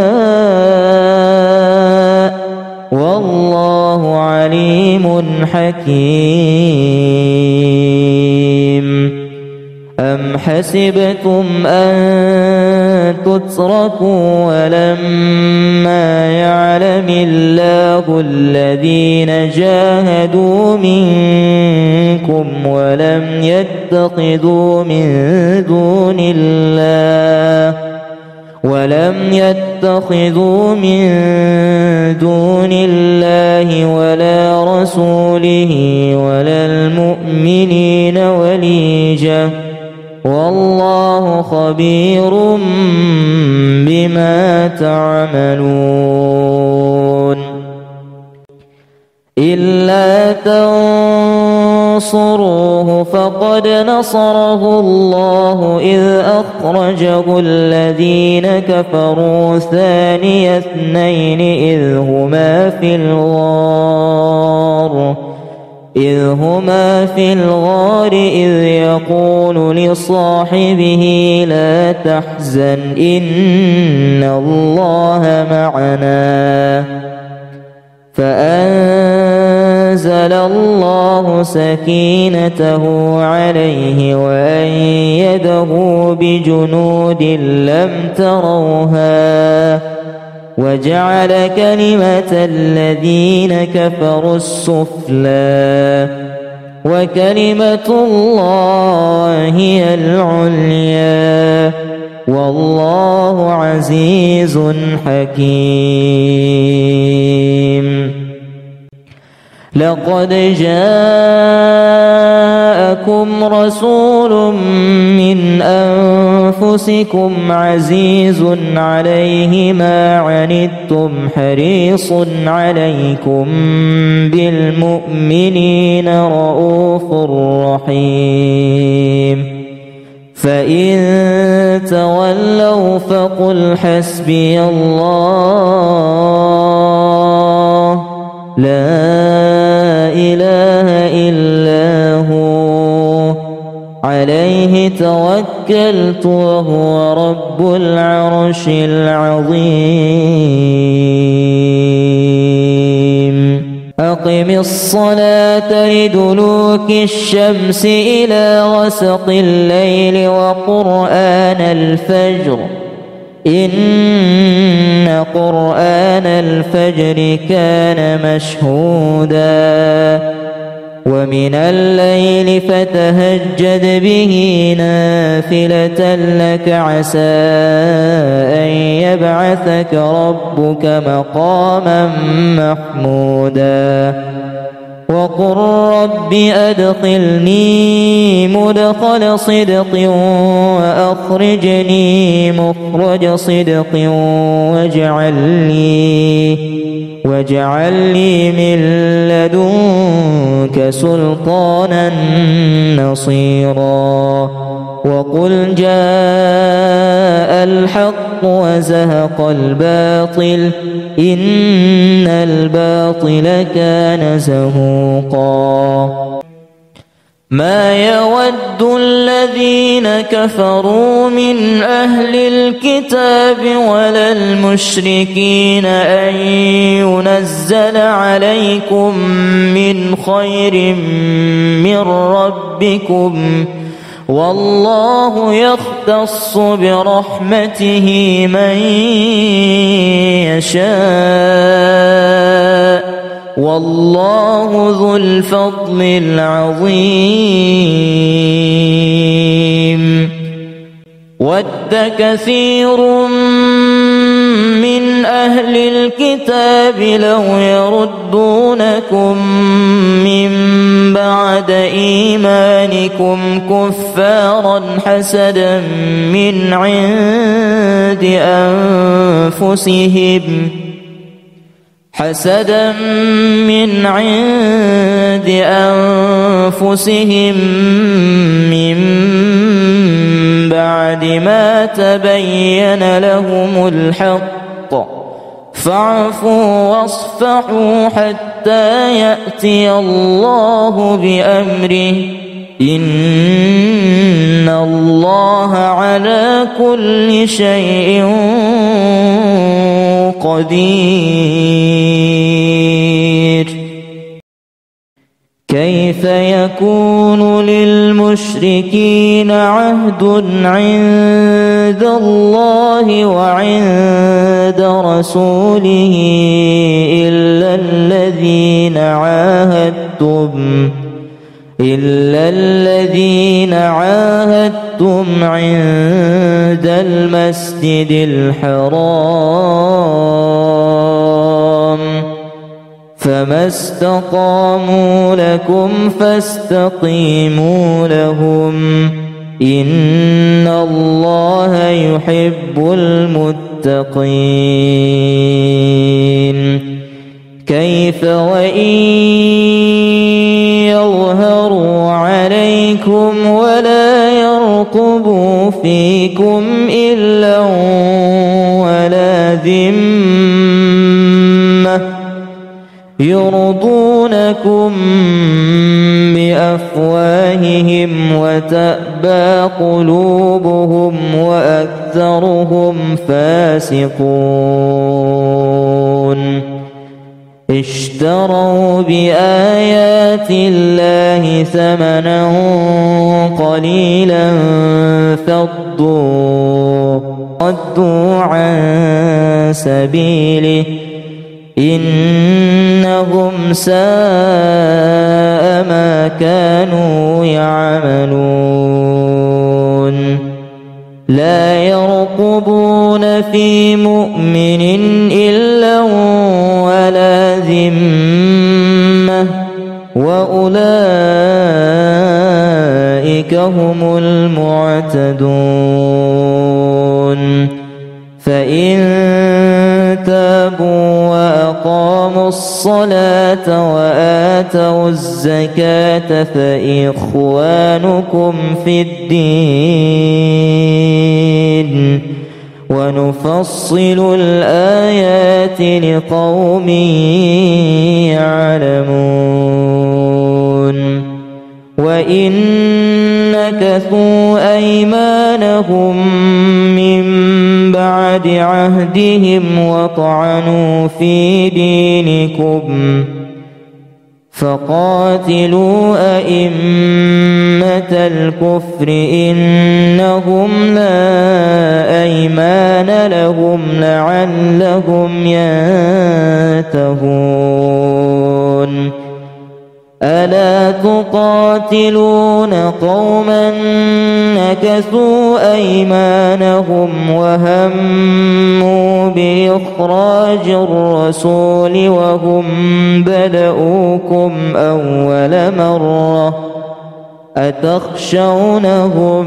Speaker 2: والله عليم حكيم. أم حسبتم أن تتركوا ولما يعلم الله الذين جاهدوا منكم ولم يتخذوا من دون الله ولم يتخذوا من دون الله ولا رسوله ولا المؤمنين وليجة والله خبير بما تعملون إلا تنصروه فقد نصره الله إذ أخرجه الذين كفروا ثاني اثنين إذ هما في الغار إذ يقول لصاحبه لا تحزن إن الله معنا فأنزل الله سكينته عليه وأيده بجنود لم تروها وجعل كلمة الذين كفروا السفلى وكلمة الله هي العليا والله عزيز حكيم لقد جاءكم رسول من أنفسكم عزيز عليه ما عنتم حريص عليكم بالمؤمنين رؤوف رحيم فإن تولوا فقل حسبي الله لا إله إلا هو عليه توكلت وهو رب العرش العظيم أقم الصلاة لدلوك الشمس إلى غسق الليل وقرآن الفجر إن قرآن الفجر كان مشهودا ومن الليل فتهجد به نافلة لك عسى أن يبعثك ربك مقاما محمودا وقل رب أدخلني مدخل صدق وأخرجني مخرج صدق واجعل لي من لدنك سلطانا نصيرا وقل جاء الحق وزهق الباطل إن الباطل كان زهوقا ما يود الذين كفروا من أهل الكتاب ولا المشركين أن ينزل عليكم من خير من ربكم والله يختص برحمته من يشاء والله ذو الفضل العظيم ود كثير من أهل الكتاب لو يردونكم من بعد إيمانكم كفارا حسدا من عند أنفسهم من بعد ما تبين لهم الحق فاعفوا واصفحوا حتى يأتي الله بأمره إن الله على كل شيء قدير كيف يكون للمشركين عهد عند الله وعند رسوله إلا الذين عاهدتم عند المسجد الحرام فما استقاموا لكم فاستقيموا لهم إن الله يحب المتقين. كيف وإن يظهروا عليكم ولا يرقبوا فيكم إلا ولا ذمة يرضونكم بأفواههم وتأبى قلوبهم وأكثرهم فاسقون. اشتروا بآيات الله ثمنا قليلا فصدوا عن سبيله إنهم ساء ما كانوا يعملون. لا يرقبون في مؤمن إلا ولا ذمة وأولئك هم المعتدون. فإن تابوا وأقاموا الصلاة وآتوا الزكاة فإخوانكم في الدين ونفصل الآيات لقوم يعلمون. وإن نكثوا أيمانهم من بعد عهدهم وطعنوا في دينكم فقاتلوا أئمة الكفر إنهم لا أيمان لهم لعلهم ينتهون. ألا تقاتلون قوما نكثوا أيمانهم وهموا بإخراج الرسول وهم بدؤوكم أول مرة أتخشونهم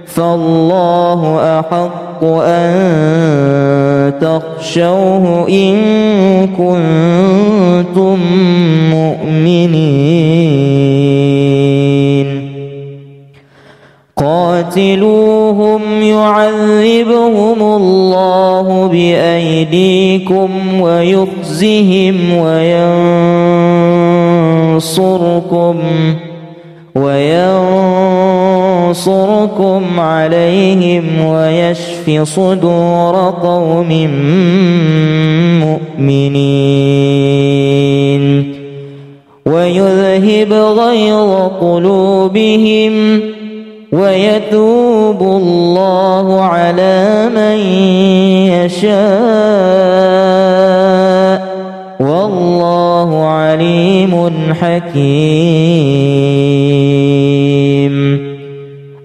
Speaker 2: فالله أحق أن تخشوه إن كنتم مؤمنين. قاتلوهم يعذبهم الله بأيديكم ويخزهم وينصركم عليهم ويشف صدور قوم مؤمنين ويذهب غيظ قلوبهم ويتوب الله على من يشاء والله عليم حكيم.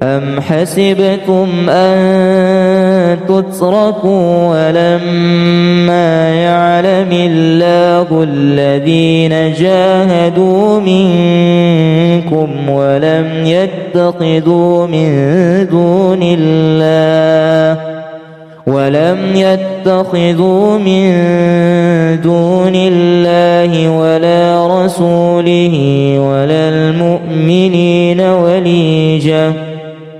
Speaker 2: أم حسبتم أن تتركوا ولما يعلم الله الذين جاهدوا منكم ولم يتخذوا من دون الله ولا رسوله ولا المؤمنين وليجة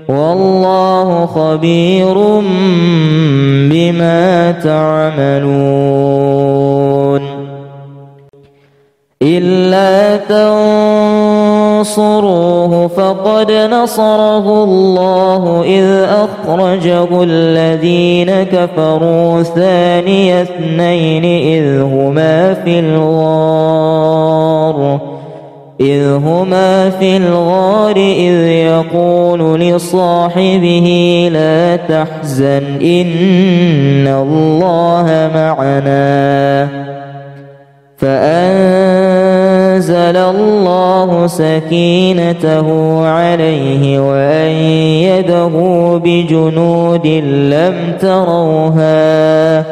Speaker 2: والله خبير بما تعملون. إلا تنصروه فقد نصره الله إذ أخرجه الذين كفروا ثاني اثنين إذ هما في الغار إذ يقول لصاحبه لا تحزن إن الله معنا فأنزل أنزل الله سكينته عليه وأيده بجنود لم تروها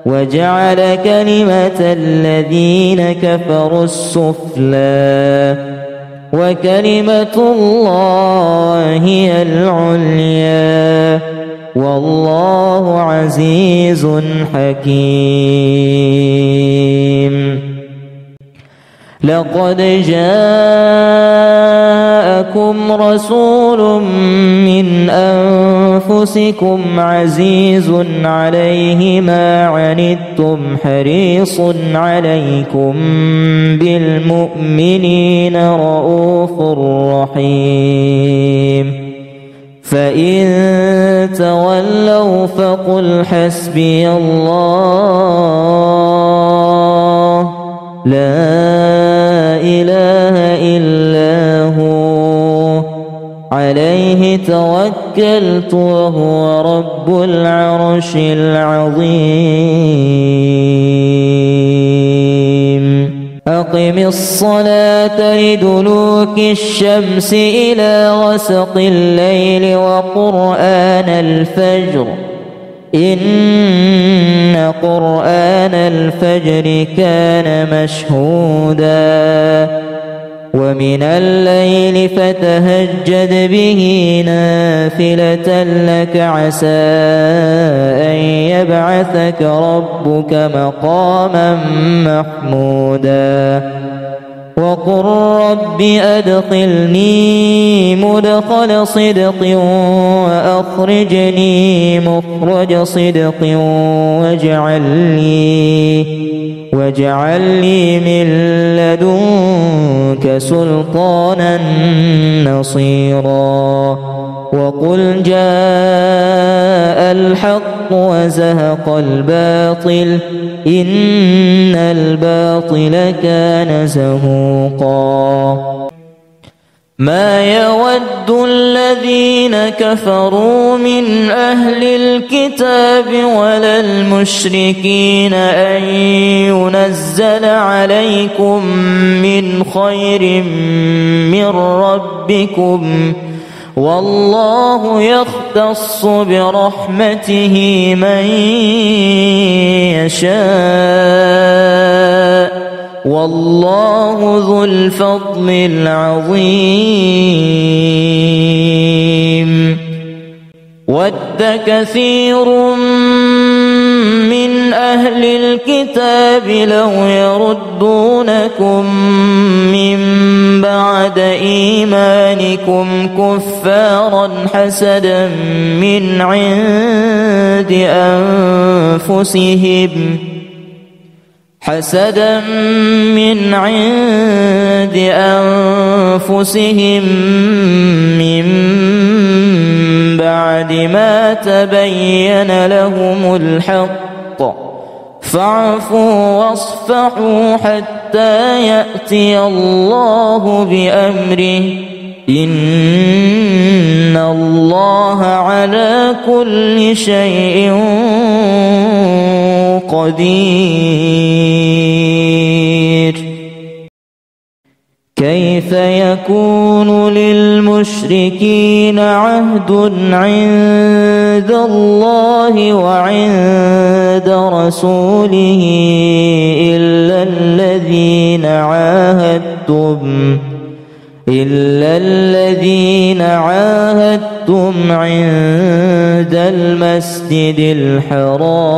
Speaker 2: وجعل كلمة الذين كفروا السفلى وكلمة الله هي العليا والله عزيز حكيم. لقد جاءكم رسول من أنفسكم عزيز عليه ما عنتم حريص عليكم بالمؤمنين رؤوف رحيم. فإن تولوا فقل حسبي الله لا إله إلا هو عليه توكلت وهو رب العرش العظيم. أقم الصلاة لدلوك الشمس إلى غسق الليل وقرآن الفجر إن قرآن الفجر كان مشهودا ومن الليل فتهجد به نافلة لك عسى أن يبعثك ربك مقاما محمودا. وقل رب أدخلني مدخل صدق وأخرجني مخرج صدق واجعل لي من لدنك سلطانا نصيرا. وقل جاء الحق وزهق الباطل إن الباطل كان زهوقا. ما يود الذين كفروا من أهل الكتاب ولا المشركين أن ينزل عليكم من خير من ربكم والله يختص برحمته من يشاء والله ذو الفضل العظيم. ود كثير من أهل الكتاب لو يردونكم من بعد إيمانكم كفارا حسدا من عند أنفسهم من بعد ما تبين لهم الحق فاعفوا واصفحوا حتى يأتي الله بأمره إن الله على كل شيء قدير. كيف يكون للمشركين عهد عند الله وعند رسوله إلا الذين عاهدتم عند المسجد الحرام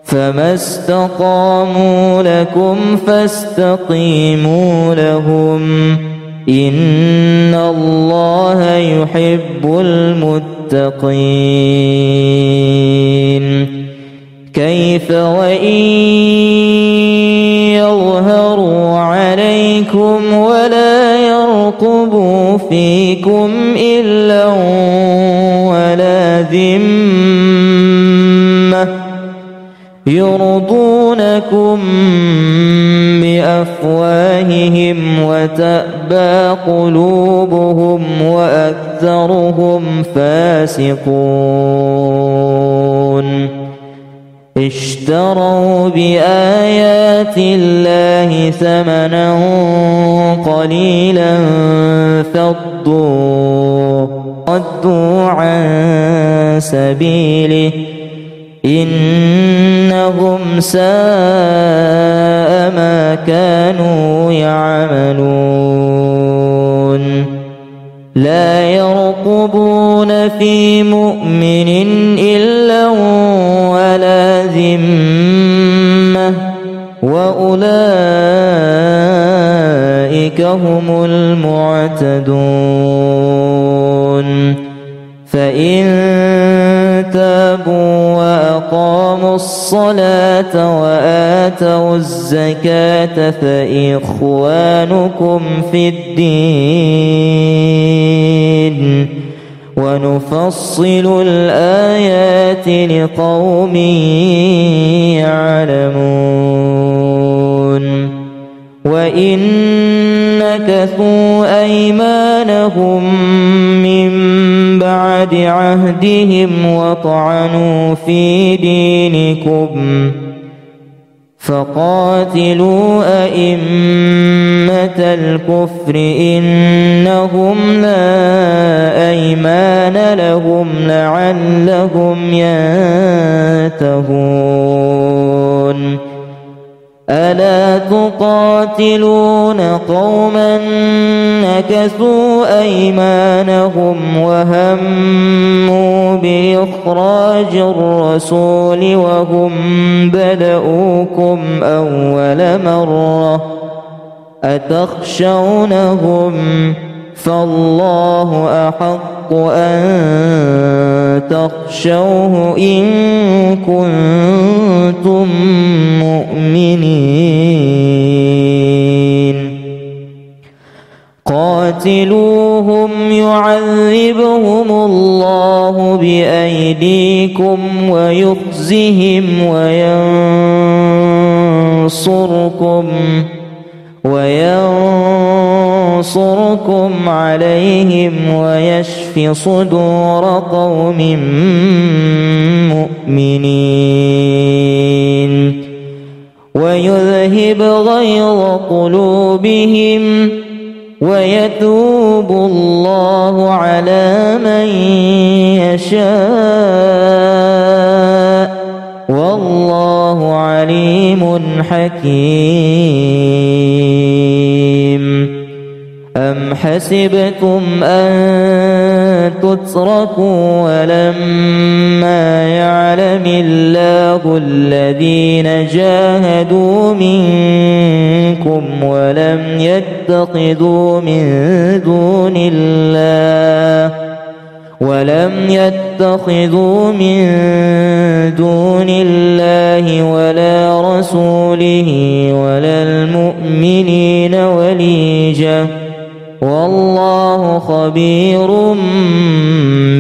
Speaker 2: فما استقاموا لكم فاستقيموا لهم إن الله يحب المتقين. كيف وإن يظهروا عليكم ولا يرقبوا فيكم إلا ولا ذمة يرضونكم بأفواههم وتأبى قلوبهم وأكثرهم فاسقون. اشتروا بآيات الله ثمنا قليلا فصدوا عن سبيله إنهم ساء ما كانوا يعملون لا يرقبون في مؤمن إلا ولا ذمة وأولئك هم المعتدون فإن تابوا وأقاموا الصلاة وآتوا الزكاة فإخوانكم في الدين ونفصل الآيات لقوم يعلمون وإن نكثوا أيمانهم من بعد عهدهم وطعنوا في دينكم فقاتلوا أئمة الكفر إنهم لا أيمان لهم لعلهم ينتهون ألا تقاتلون قوما نكثوا أيمانهم وهموا بإخراج الرسول وهم بدؤوكم أول مرة أتخشونهم فالله أحق أن تخشوه إن كنتم مؤمنين قاتلوهم يعذبهم الله بأيديكم ويخزهم وينصركم عليهم ويشف صدور قوم مؤمنين ويذهب غيظ قلوبهم ويتوب الله على من يشاء والله عليم حكيم أم حسبتم أن تتركوا ولما يعلم الله الذين جاهدوا منكم ولم يتخذوا من دون الله ولا رسوله ولا المؤمنين وليجة والله خبير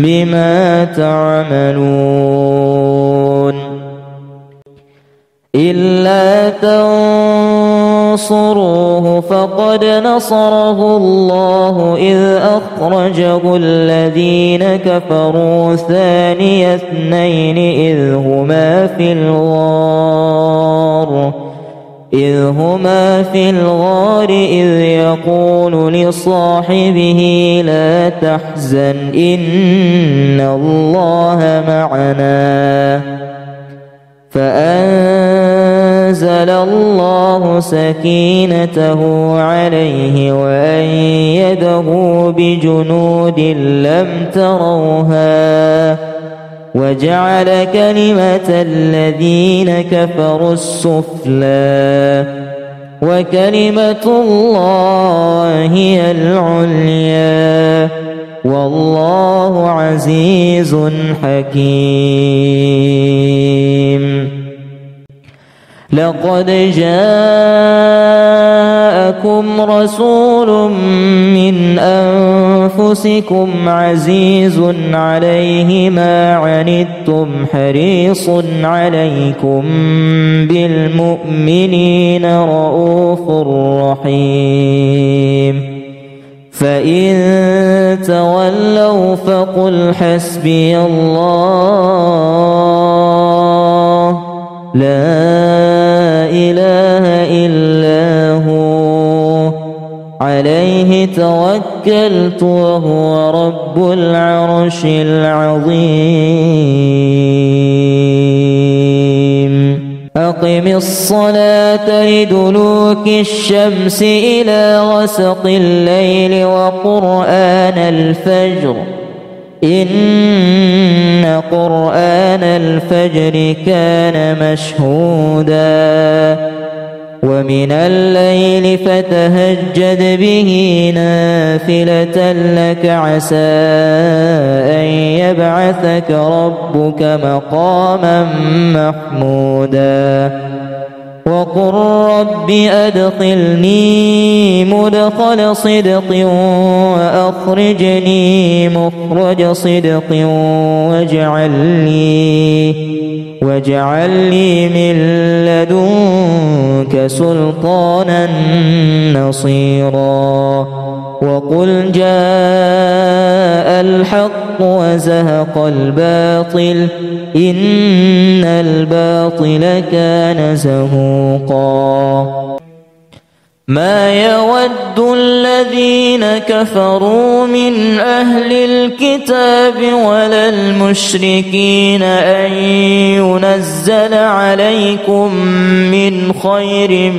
Speaker 2: بما تعملون إلا تنصروه فقد نصره الله إذ أخرجه الذين كفروا ثاني اثنين إذ هما في الغار إذ يقول لصاحبه لا تحزن إن الله معنا فأنزل الله سكينته عليه وأيده بجنود لم تروها وجعل كلمة الذين كفروا السفلى وكلمة الله هي العليا والله عزيز حكيم لقد جاءكم رسول من أنفسكم عزيز عليه ما عنتم حريص عليكم بالمؤمنين رؤوف رحيم فإن تولوا فقل حسبي الله لا إله إلا هو عليه توكلت وهو رب العرش العظيم أقم الصلاة لدلوك الشمس إلى غسق الليل وقرآن الفجر إن قرآن الفجر كان مشهودا ومن الليل فتهجد به نافلة لك عسى أن يبعثك ربك مقاما محمودا وقل رب أدخلني مدخل صدق وأخرجني مخرج صدق واجعل لي من لدنك سلطانا نصيرا وقل جاء الحق وزهق الباطل إن الباطل كان زهوقا ما يود الذين كفروا من أهل الكتاب ولا المشركين أن ينزل عليكم من خير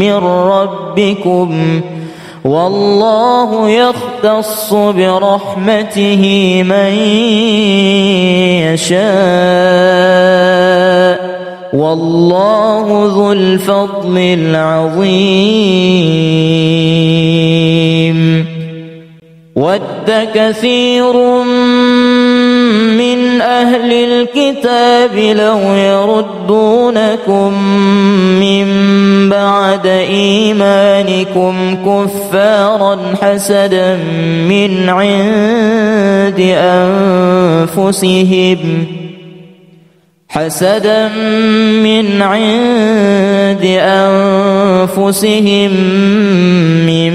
Speaker 2: من ربكم والله يختص برحمته من يشاء والله ذو الفضل العظيم ود كثير من أهل الكتاب لو يردونكم من بعد إيمانكم كفارا حسدا من عند أنفسهم من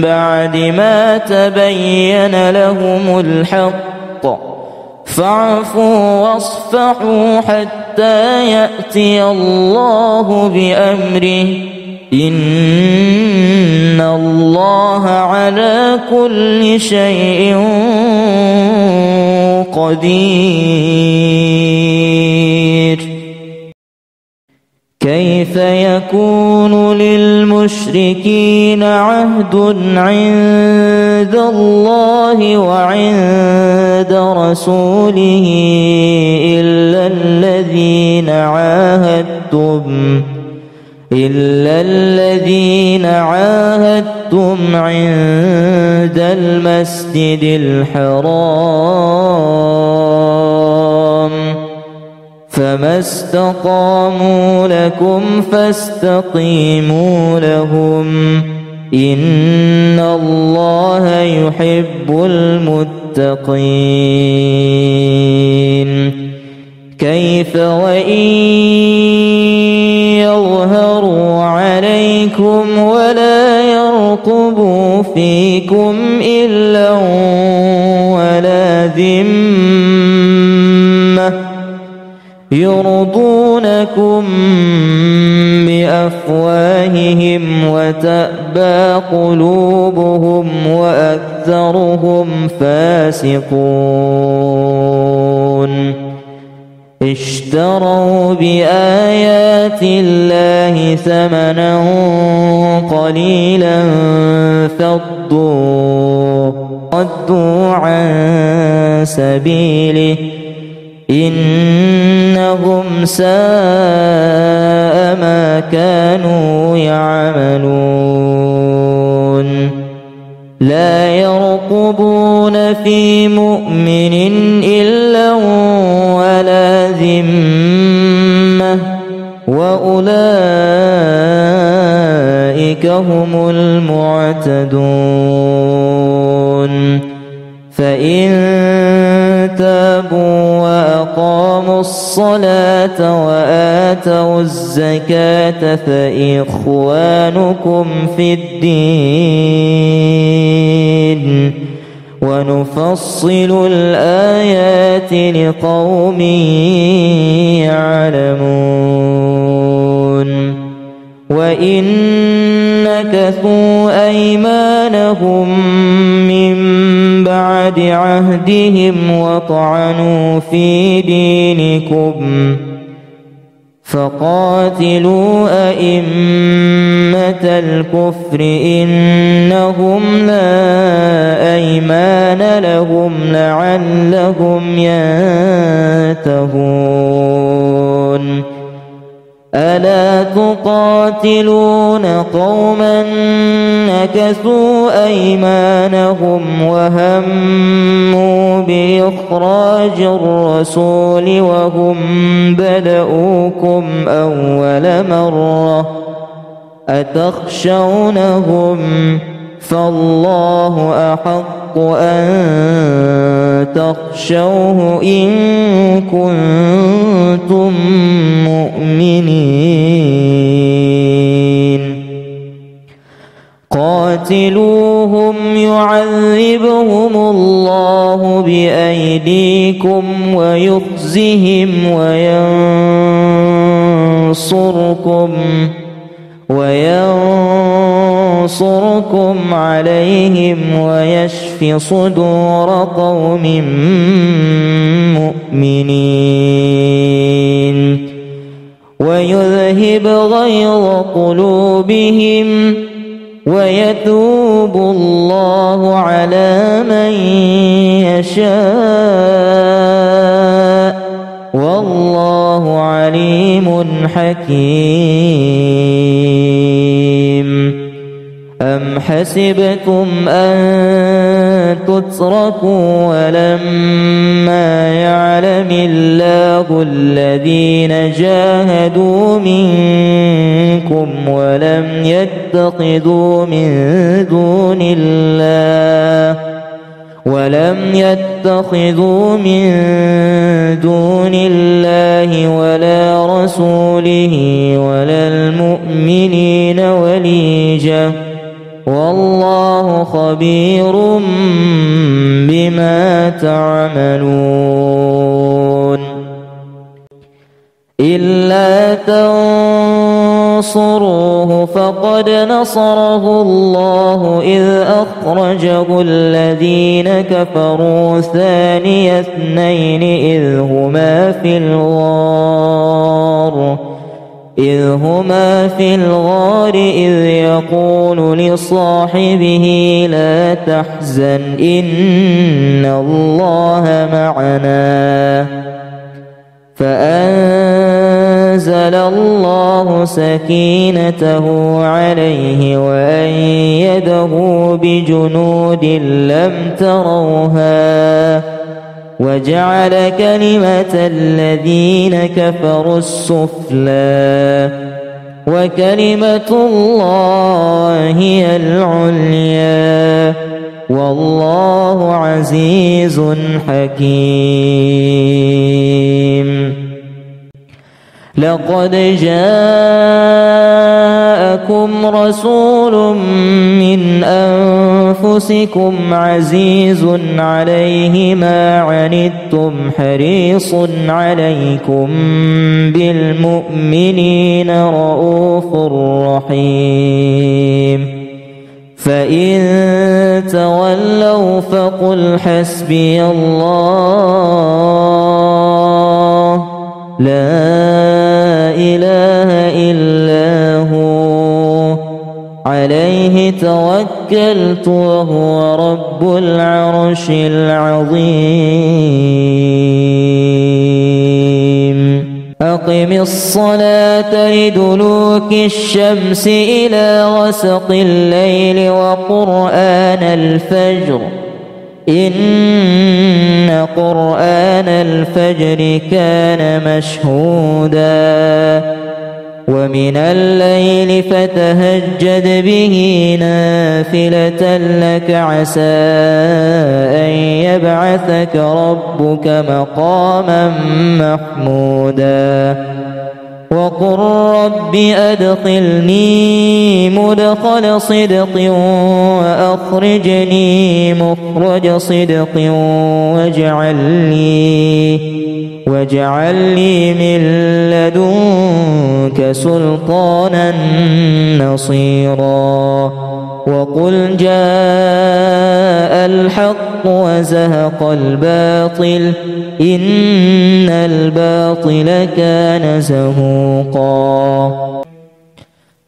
Speaker 2: بعد ما تبين لهم الحق فاعفوا واصفحوا حتى يأتي الله بأمره إن الله على كل شيء قدير كيف يكون للمشركين عهد عند الله وعند رسوله إلا الذين عاهدتم عند المسجد الحرام فما استقاموا لكم فاستقيموا لهم إن الله يحب المتقين كيف وإن يظهروا عليكم ولا يرقبوا فيكم إلا ولا ذمة يرضونكم بأفواههم وتأبى قلوبهم وأكثرهم فاسقون اشتروا بآيات الله ثمنا قليلا فصدوا عن سبيله إنهم ساء ما كانوا يعملون لا يرقبون في مؤمن إلا ولا ذمة وأولئك هم المعتدون فإن تابوا وأقاموا الصلاة وآتوا الزكاة فإخوانكم في الدين ونفصل الآيات لقوم يعلمون وإن نكثوا أيمانهم من بعد عهدهم وطعنوا في دينكم فقاتلوا أئمة الكفر إنهم لا أيمان لهم لعلهم ينتهون ألا تقاتلون قوما نكثوا أيمانهم وهموا بإخراج الرسول وهم بدؤوكم أول مرة أتخشونهم فالله أحق أن تخشوه إن كنتم مؤمنين قاتلوهم يعذبهم الله بأيديكم ويخزهم وينصركم عليهم ويشف صدور قوم مؤمنين ويذهب غيظ قلوبهم ويتوب الله على من يشاء والله عليم حكيم أم حسبتم أن تتركوا ولما يعلم الله الذين جاهدوا منكم ولم يتخذوا من دون الله ولا رسوله ولا المؤمنين وليجة والله خبير بما تعملون إلا تنصروه فقد نصره الله إذ أخرجه الذين كفروا ثاني اثنين إذ هما في الغار إذ يقول لصاحبه لا تحزن إن الله معنا فأنزل الله سكينته عليه وأيده بجنود لم تروها وجعل كلمة الذين كفروا السفلى وكلمة الله هي العليا والله عزيز حكيم لقد جاءكم رسول من أنفسكم عزيز عليه ما عنتم حريص عليكم بالمؤمنين رؤوف رحيم فإن تولوا فقل حسبي الله لا إله إلا هو عليه توكلت وهو رب العرش العظيم أقم الصلاة لدلوك الشمس إلى غسق الليل وقرآن الفجر إن قرآن الفجر كان مشهودا ومن الليل فتهجد به نافلة لك عسى أن يبعثك ربك مقاما محمودا وقل رب أدخلني مدخل صدق وأخرجني مخرج صدق واجعل لي من لدنك سلطانا نصيرا وقل جاء الحق وزهق الباطل إن الباطل كان زهوقا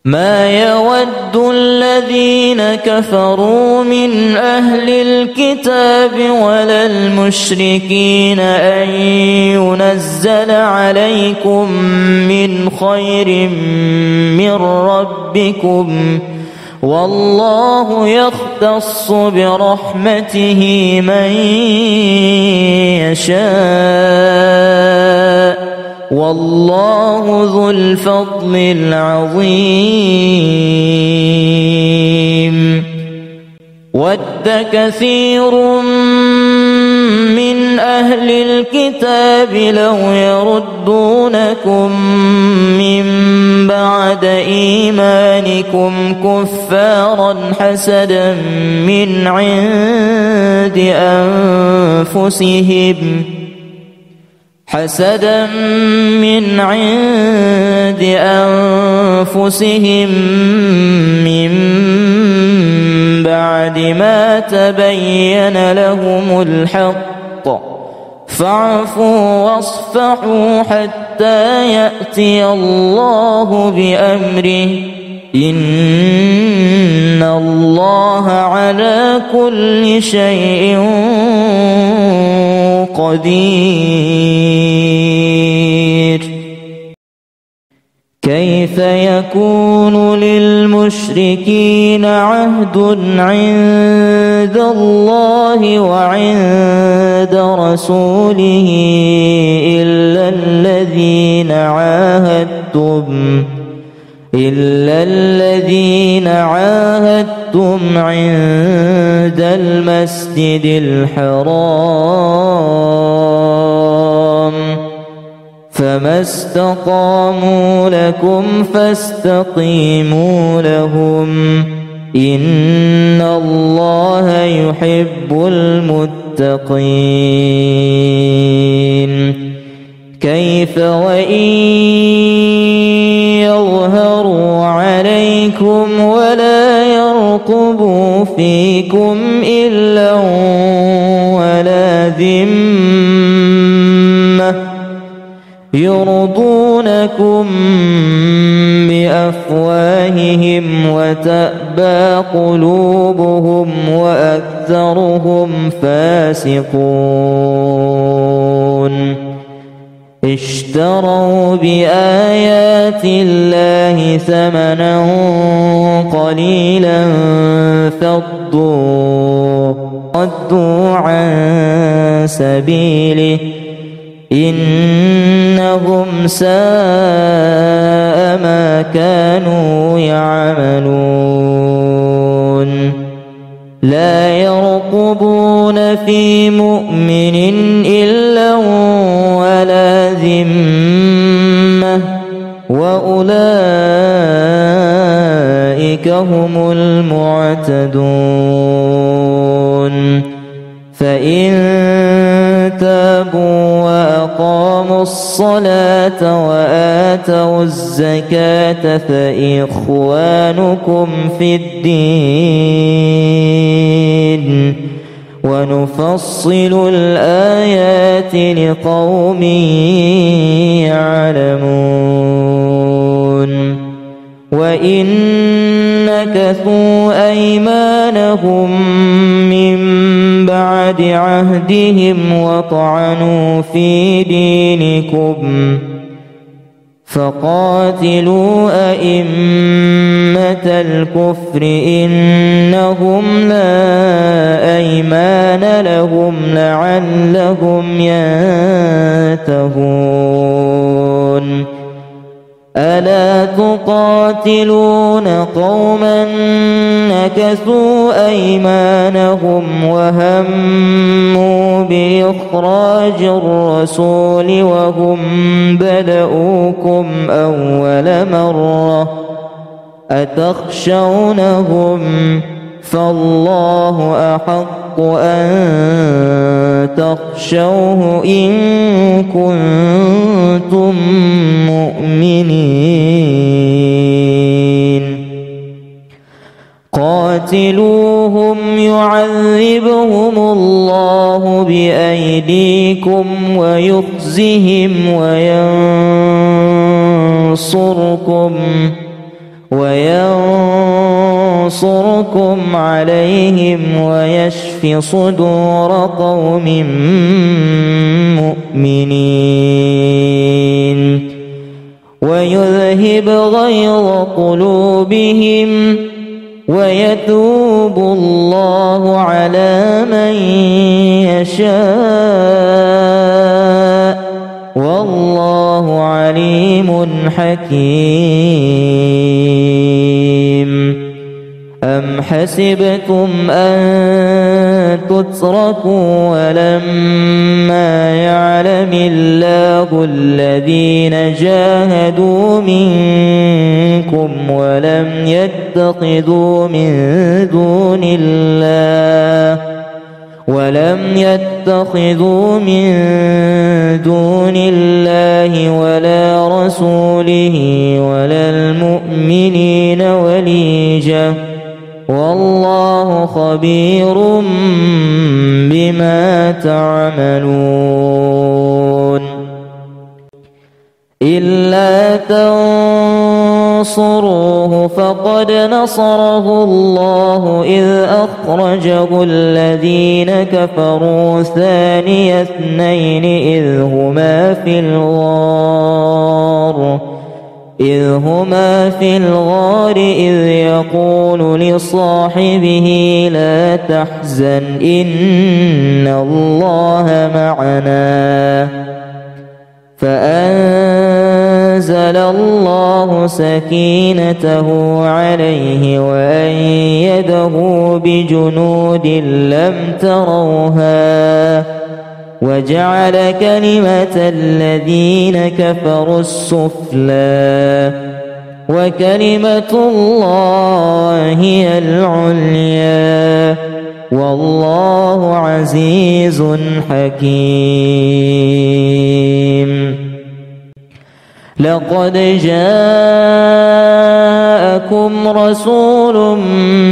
Speaker 2: ما يود الذين كفروا من أهل الكتاب ولا المشركين أن ينزل عليكم من خير من ربكم والله يختص برحمته من يشاء والله ذو الفضل العظيم ود كثير من أهل الكتاب لو يردونكم من بعد إيمانكم كفارا حسدا من عند أنفسهم من بعد ما تبين لهم الحق فاعفوا واصفحوا حتى يأتي الله بأمره إن الله على كل شيء قدير كيف يكون للمشركين عهد عند الله وعند رسوله إلا الذين عاهدتم عند المسجد الحرام فما استقاموا لكم فاستقيموا لهم إن الله يحب المتقين كيف وإن يظهروا عليكم ولا يرقبوا فيكم إلا ولا ذمة يرضونكم بأفواههم وتأبى قلوبهم وأكثرهم فاسقون اشتروا بآيات الله ثمنا قليلا فصدوا عن سبيله إنهم ساء ما كانوا يعملون لا يرقبون في مؤمن إلا ولا ذمة وأولئك هم المعتدون فإن تابوا وأقاموا الصلاة وآتوا الزكاة فإخوانكم في الدين ونفصل الآيات لقوم يعلمون وإن نكثوا أيمانهم من بعد عهدهم وطعنوا في دينكم فقاتلوا أئمة الكفر إنهم لا أيمان لهم لعلهم ينتهون ألا تقاتلون قوما نكثوا أيمانهم وهموا بإخراج الرسول وهم بدؤوكم أول مرة أتخشونهم فالله أحق أن تخشوه إن كنتم مؤمنين قاتلوهم يعذبهم الله بأيديكم ويخزهم وينصركم عليهم ويشف صدور قوم مؤمنين ويذهب غيظ قلوبهم ويتوب الله على من يشاء والله عليم حكيم أم حسبتم أن تتركوا ولما يعلم الله الذين جاهدوا منكم ولم يتخذوا من دون الله ولا رسوله ولا المؤمنين وليجة والله خبير بما تعملون إلا تنصروه فقد نصره الله إذ أخرجه الذين كفروا ثاني اثنين إذ هما في الغار إذ يقول لصاحبه لا تحزن إن الله معنا فأنزل الله سكينته عليه وأيده بجنود لم تروها وجعل كلمة الذين كفروا السفلى وكلمة الله هي العليا والله عزيز حكيم لقد جاءكم رسول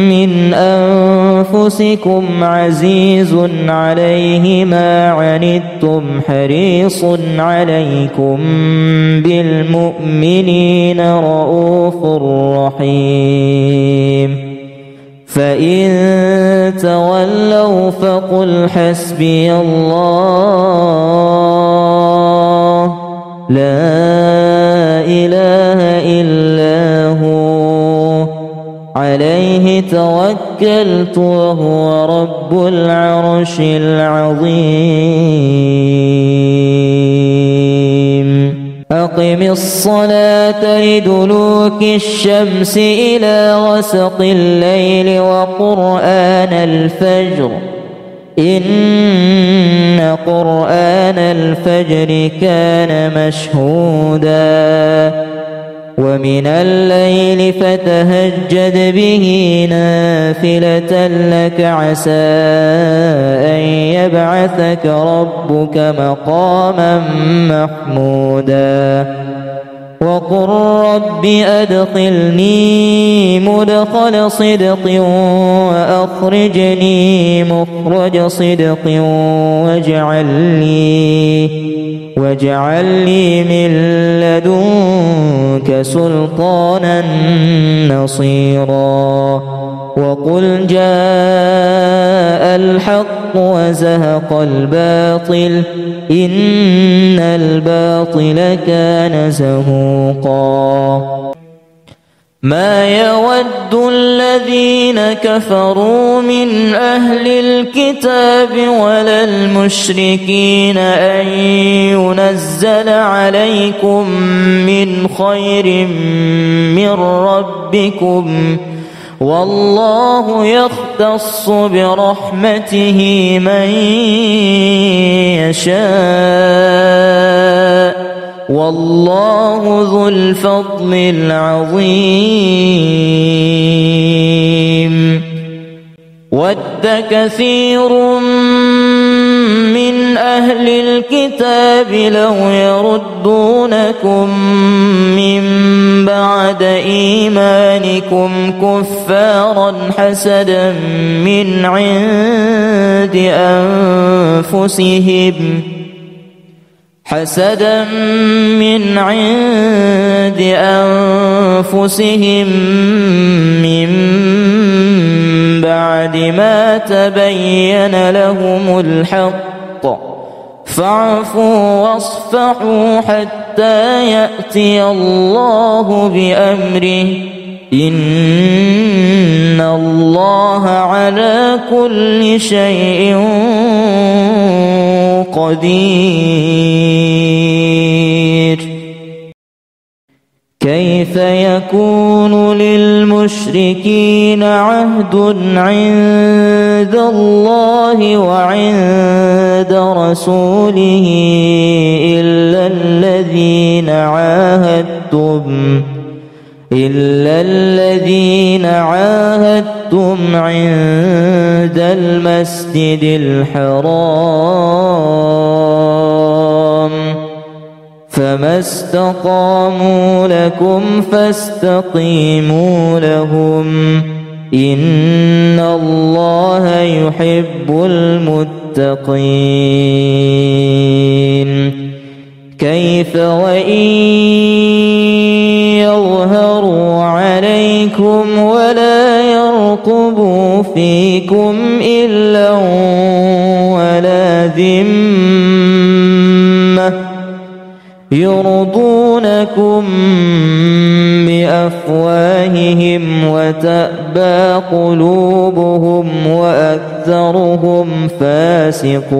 Speaker 2: من أنفسكم عزيز عليه ما عنتم حريص عليكم بالمؤمنين رؤوف رحيم فإن تولوا فقل حسبي الله لا إله إلا هو عليه توكلت وهو رب العرش العظيم أقم الصلاة لدلوك الشمس إلى غسق الليل وقرآن الفجر إن قرآن الفجر كان مشهودا ومن الليل فتهجد به نافلة لك عسى أن يبعثك ربك مقاما محمودا وقل رب أدخلني مدخل صدق وأخرجني مخرج صدق واجعل لي من لدنك سلطانا نصيرا وقل جاء الحق وزهق الباطل إن الباطل كان زهوقا ما يود الذين كفروا من أهل الكتاب ولا المشركين أن ينزل عليكم من خير من ربكم والله يختص برحمته من يشاء والله ذو الفضل العظيم ود كثير من أهل الكتاب لو يردونكم من بعد إيمانكم كفارا حسدا من عند أنفسهم من بعد ما تبين لهم الحق فاعفوا واصفحوا حتى يأتي الله بأمره إن الله على كل شيء قدير. كيف يكون للمشركين عهد عند الله وعند رسوله إلا الذين عاهدتم عند المسجد الحرام فما استقاموا لكم فاستقيموا لهم إن الله يحب المتقين. كيف وإن يظهروا عليكم ولا يرقبوا فيكم إلا ولا ذمة يرضونكم بأفواههم وتأبى قلوبهم وأكثرهم فاسقون.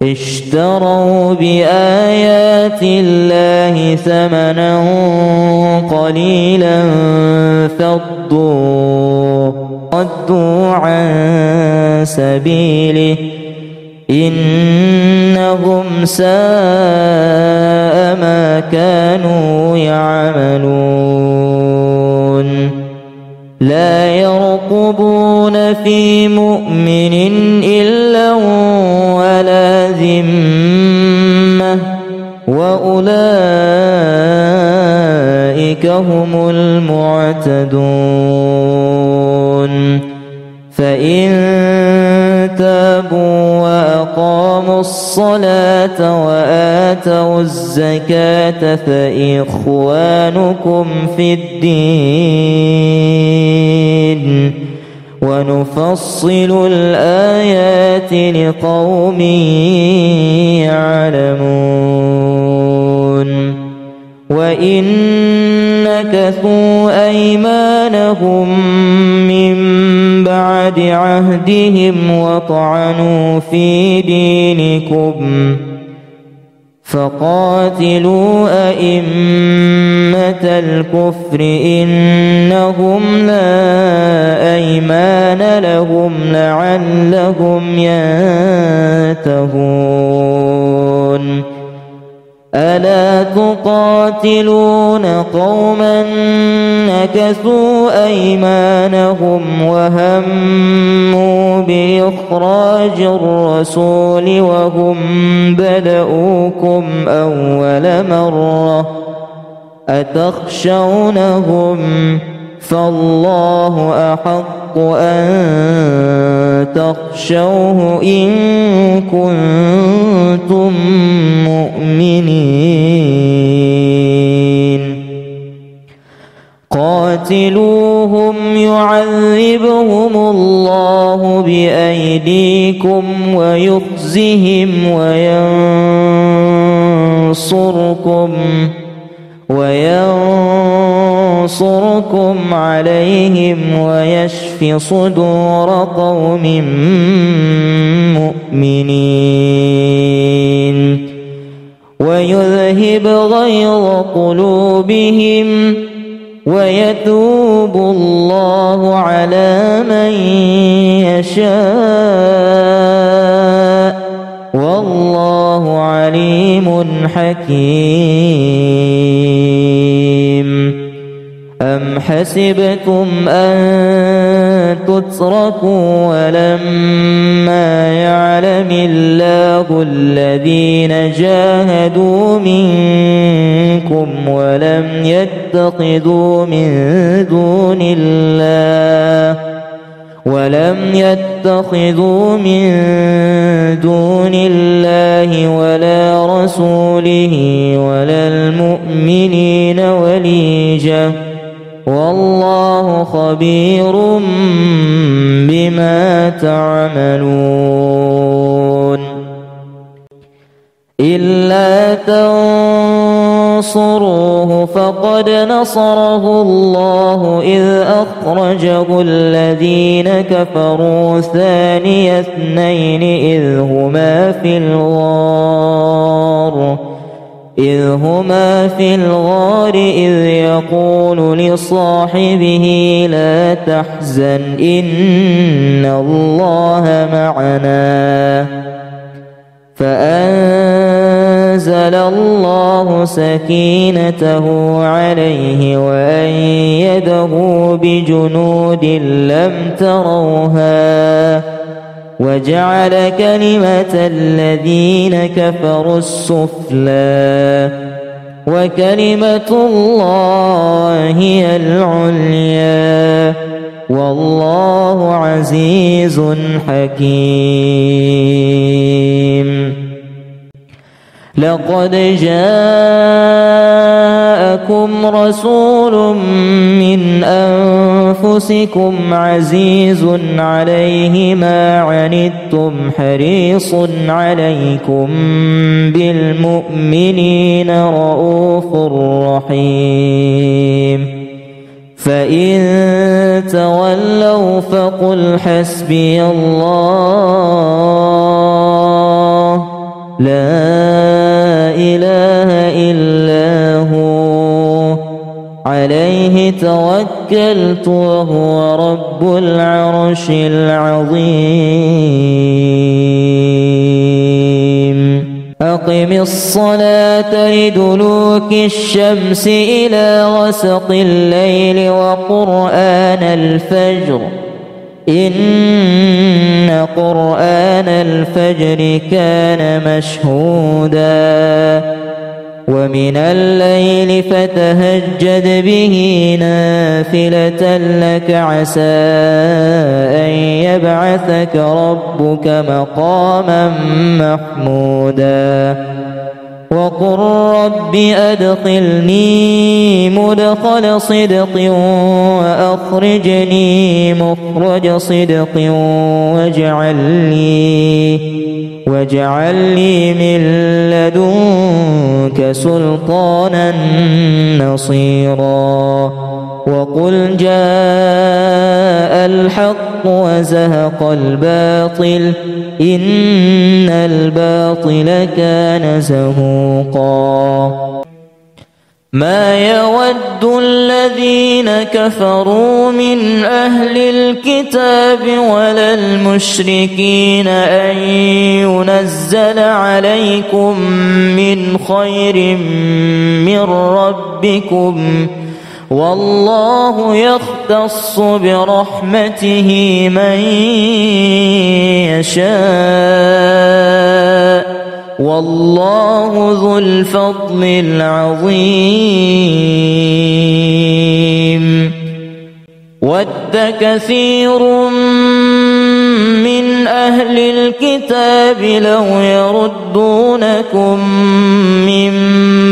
Speaker 2: اشتروا بآيات الله ثمنا قليلا فصدوا عن سبيله إنهم ساء ما كانوا يعملون. لا يرقبون في مؤمن إلا ولا ذمة وأولئك هم المعتدون. فإن تابوا وأقاموا الصلاة وآتوا الزكاة فإخوانكم في الدين ونفصل الآيات لقوم يعلمون. وإن نكثوا أيمانهم من بعد عهدهم وطعنوا في دينكم فقاتلوا أئمة الكفر إنهم لا أيمان لهم لعلهم ينتهون. ألا تقاتلون قوما نكثوا أيمانهم وهموا بإخراج الرسول وهم بدؤوكم أول مرة أتخشونهم فالله أحق أن تخشوه إن كنتم مؤمنين. قاتلوهم يعذبهم الله بأيديكم ويخزهم وينصركم عليهم ويشف صدور قوم مؤمنين ويذهب غيظ قلوبهم ويتوب الله على من يشاء والله عليم حكيم. أم حسبتم أن تتركوا ولما يعلم الله الذين جاهدوا منكم ولم يتخذوا من دون الله ولا رسوله ولا المؤمنين وليجة والله خبير بما تعملون. إلا تنصروه فقد نصره الله إذ أخرجه الذين كفروا ثاني اثنين إذ هما في الغار إذ يقول لصاحبه لا تحزن إن الله معنا فأنزل الله سكينته عليه وأيده بجنود لم تروها وجعل كلمة الذين كفروا السفلى وكلمة الله هي العليا والله عزيز حكيم. لقد جاءكم رسول من أنفسكم عزيز عليه ما عنتم حريص عليكم بالمؤمنين رؤوف رحيم. فإن تولوا فقل حسبي الله لا إله إلا هو عليه توكلت وهو رب العرش العظيم. أقم الصلاة لدلوك الشمس إلى غسق الليل وقرآن الفجر إن قرآن الفجر كان مشهودا ومن الليل فتهجد به نافلة لك عسى أن يبعثك ربك مقاما محمودا. وقل رب أدخلني مدخل صدق وأخرجني مخرج صدق واجعل لي من لدنك سلطانا نصيرا. وقل جاء الحق وزهق الباطل إن الباطل كان زهوقا. ما يود الذين كفروا من أهل الكتاب ولا المشركين أن ينزل عليكم من خير من ربكم والله يختص برحمته من يشاء والله ذو الفضل العظيم. ود كثير من أهل الكتاب لو يردونكم من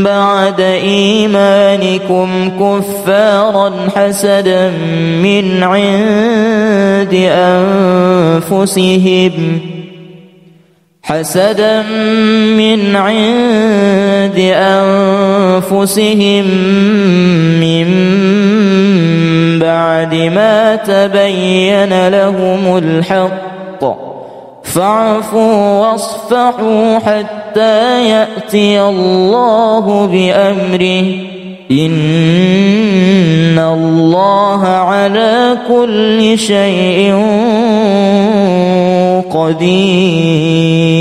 Speaker 2: بعد إيمانكم كفارا حسدا من عند أنفسهم حسدا من عند أنفسهم من بعد ما تبين لهم الحق فاعفوا واصفحوا حتى يأتي الله بأمره إن الله على كل شيء قدير.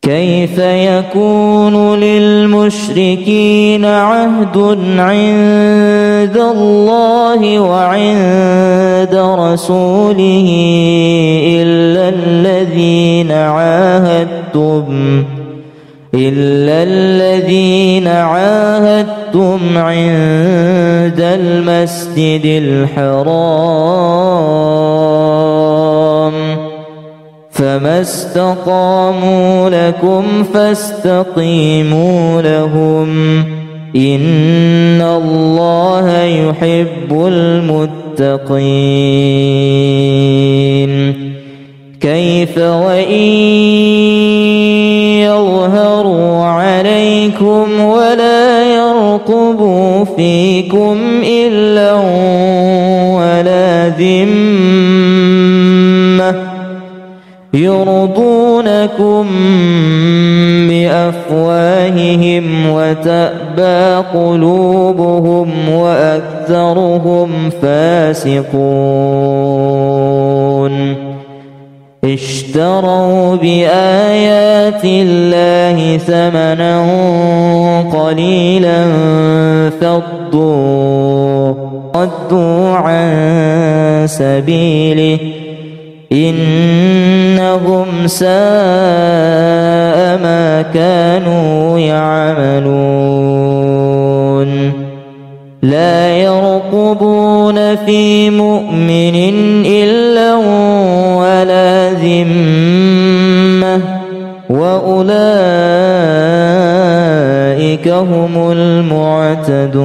Speaker 2: كيف يكون للمشركين عهد عند الله وعند رسوله إلا الذين عاهدتم عند المسجد الحرام فما استقاموا لكم فاستقيموا لهم إن الله يحب المتقين. كيف وإن يظهروا عليكم ولا يرقبوا فيكم إلا ولا ذمة يرضونكم بأفواههم وتأبى قلوبهم وأكثرهم فاسقون. اشتروا بآيات الله ثمنا قليلا فصدوا عن سبيله إنهم ساء ما كانوا يعملون. لا يرقبون في مؤمن إلا ولا ذمة وأولئك هم المعتدون.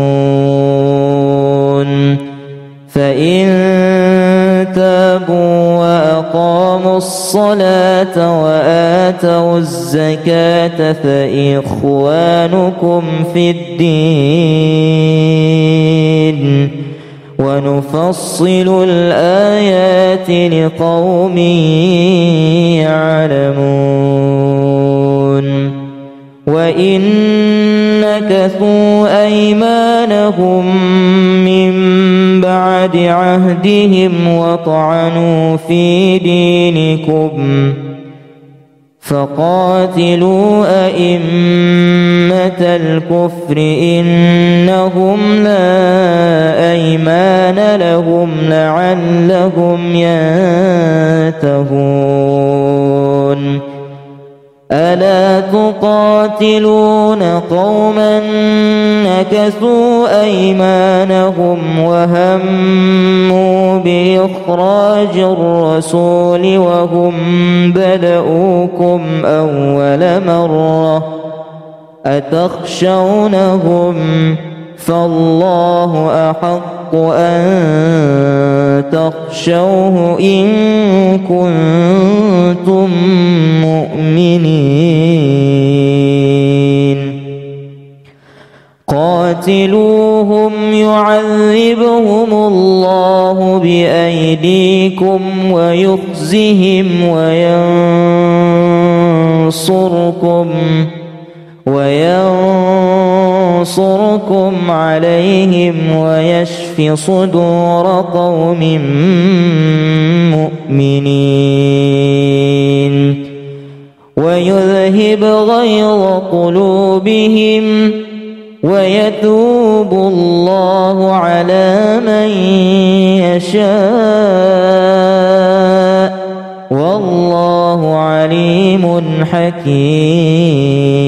Speaker 2: فإن تابوا وأقاموا الصلاة وآتوا الزكاة فإخوانكم في الدين ونفصل الآيات لقوم يعلمون. وإن نكثوا أيمانهم من بعد عهدهم وطعنوا في دينكم فقاتلوا أئمة الكفر إنهم لا أيمان لهم لعلهم ينتهون. ألا تقاتلون قوما نكثوا أيمانهم وهموا بإخراج الرسول وهم بدؤوكم أول مرة أتخشونهم فالله أحق أن تخشوه إن كنتم مؤمنين. قاتلوهم يعذبهم الله بأيديكم ويخزهم وينصركم عليهم ويشف صدور قوم مؤمنين ويذهب غيظ قلوبهم ويتوب الله على من يشاء والله عليم حكيم.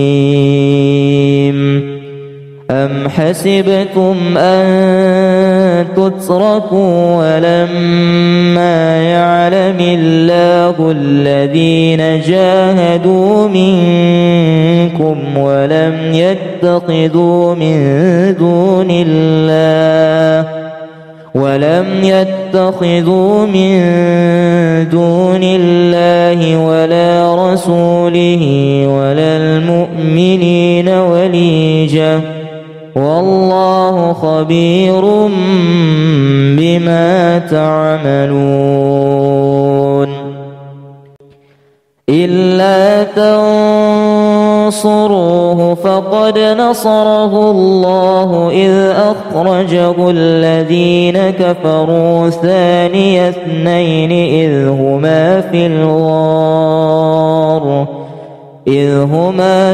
Speaker 2: أم حسبتم أن تتركوا ولما يعلم الله الذين جاهدوا منكم ولم يتخذوا من دون الله ولم يتخذوا من دون الله ولا رسوله ولا المؤمنين وليجة والله خبير بما تعملون إلا تنصروه فقد نصره الله إذ أخرجه الذين كفروا ثاني اثنين إذ هما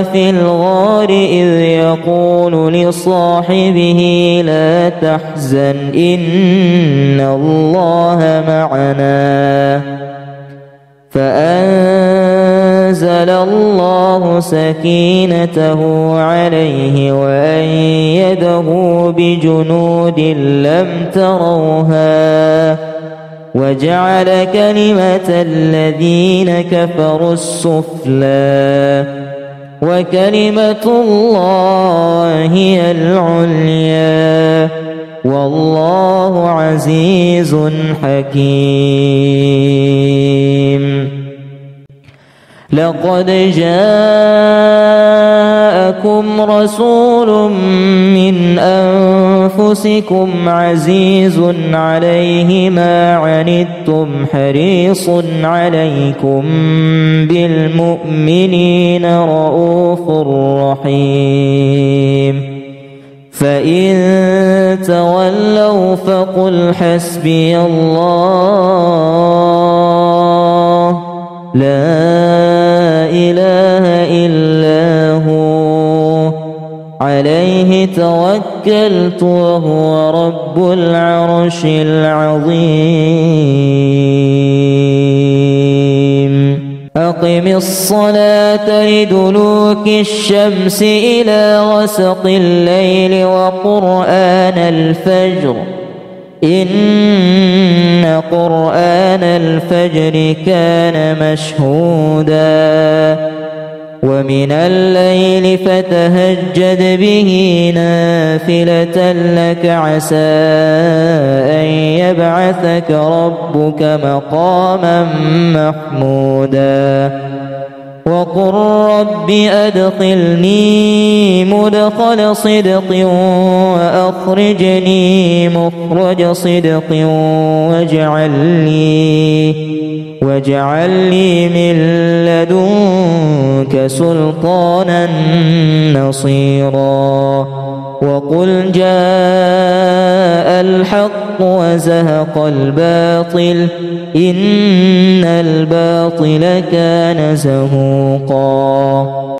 Speaker 2: في الغار إذ يقول لصاحبه لا تحزن إن الله معنا فأنزل الله سكينته عليه وأيده بجنود لم تروها وجعل كلمة الذين كفروا السفلى وكلمة الله هي العليا والله عزيز حكيم لقد جاءكم رسول من أنفسكم عزيز عليه ما عنتم حريص عليكم بالمؤمنين رؤوف رحيم فإن تولوا فقل حسبي الله لا إله إلا هو عليه توكلت وهو رب العرش العظيم أقم الصلاة لدلوك الشمس إلى غسق الليل وقرآن الفجر إن قرآن الفجر كان مشهودا ومن الليل فتهجد به نافلة لك عسى أن يبعثك ربك مقاما محمودا وقل رب أدخلني مدخل صدق وأخرجني مخرج صدق واجعل لي من لدنك سلطانا نصيرا وقل جاء الحق وزهق الباطل إن الباطل كان زهوقا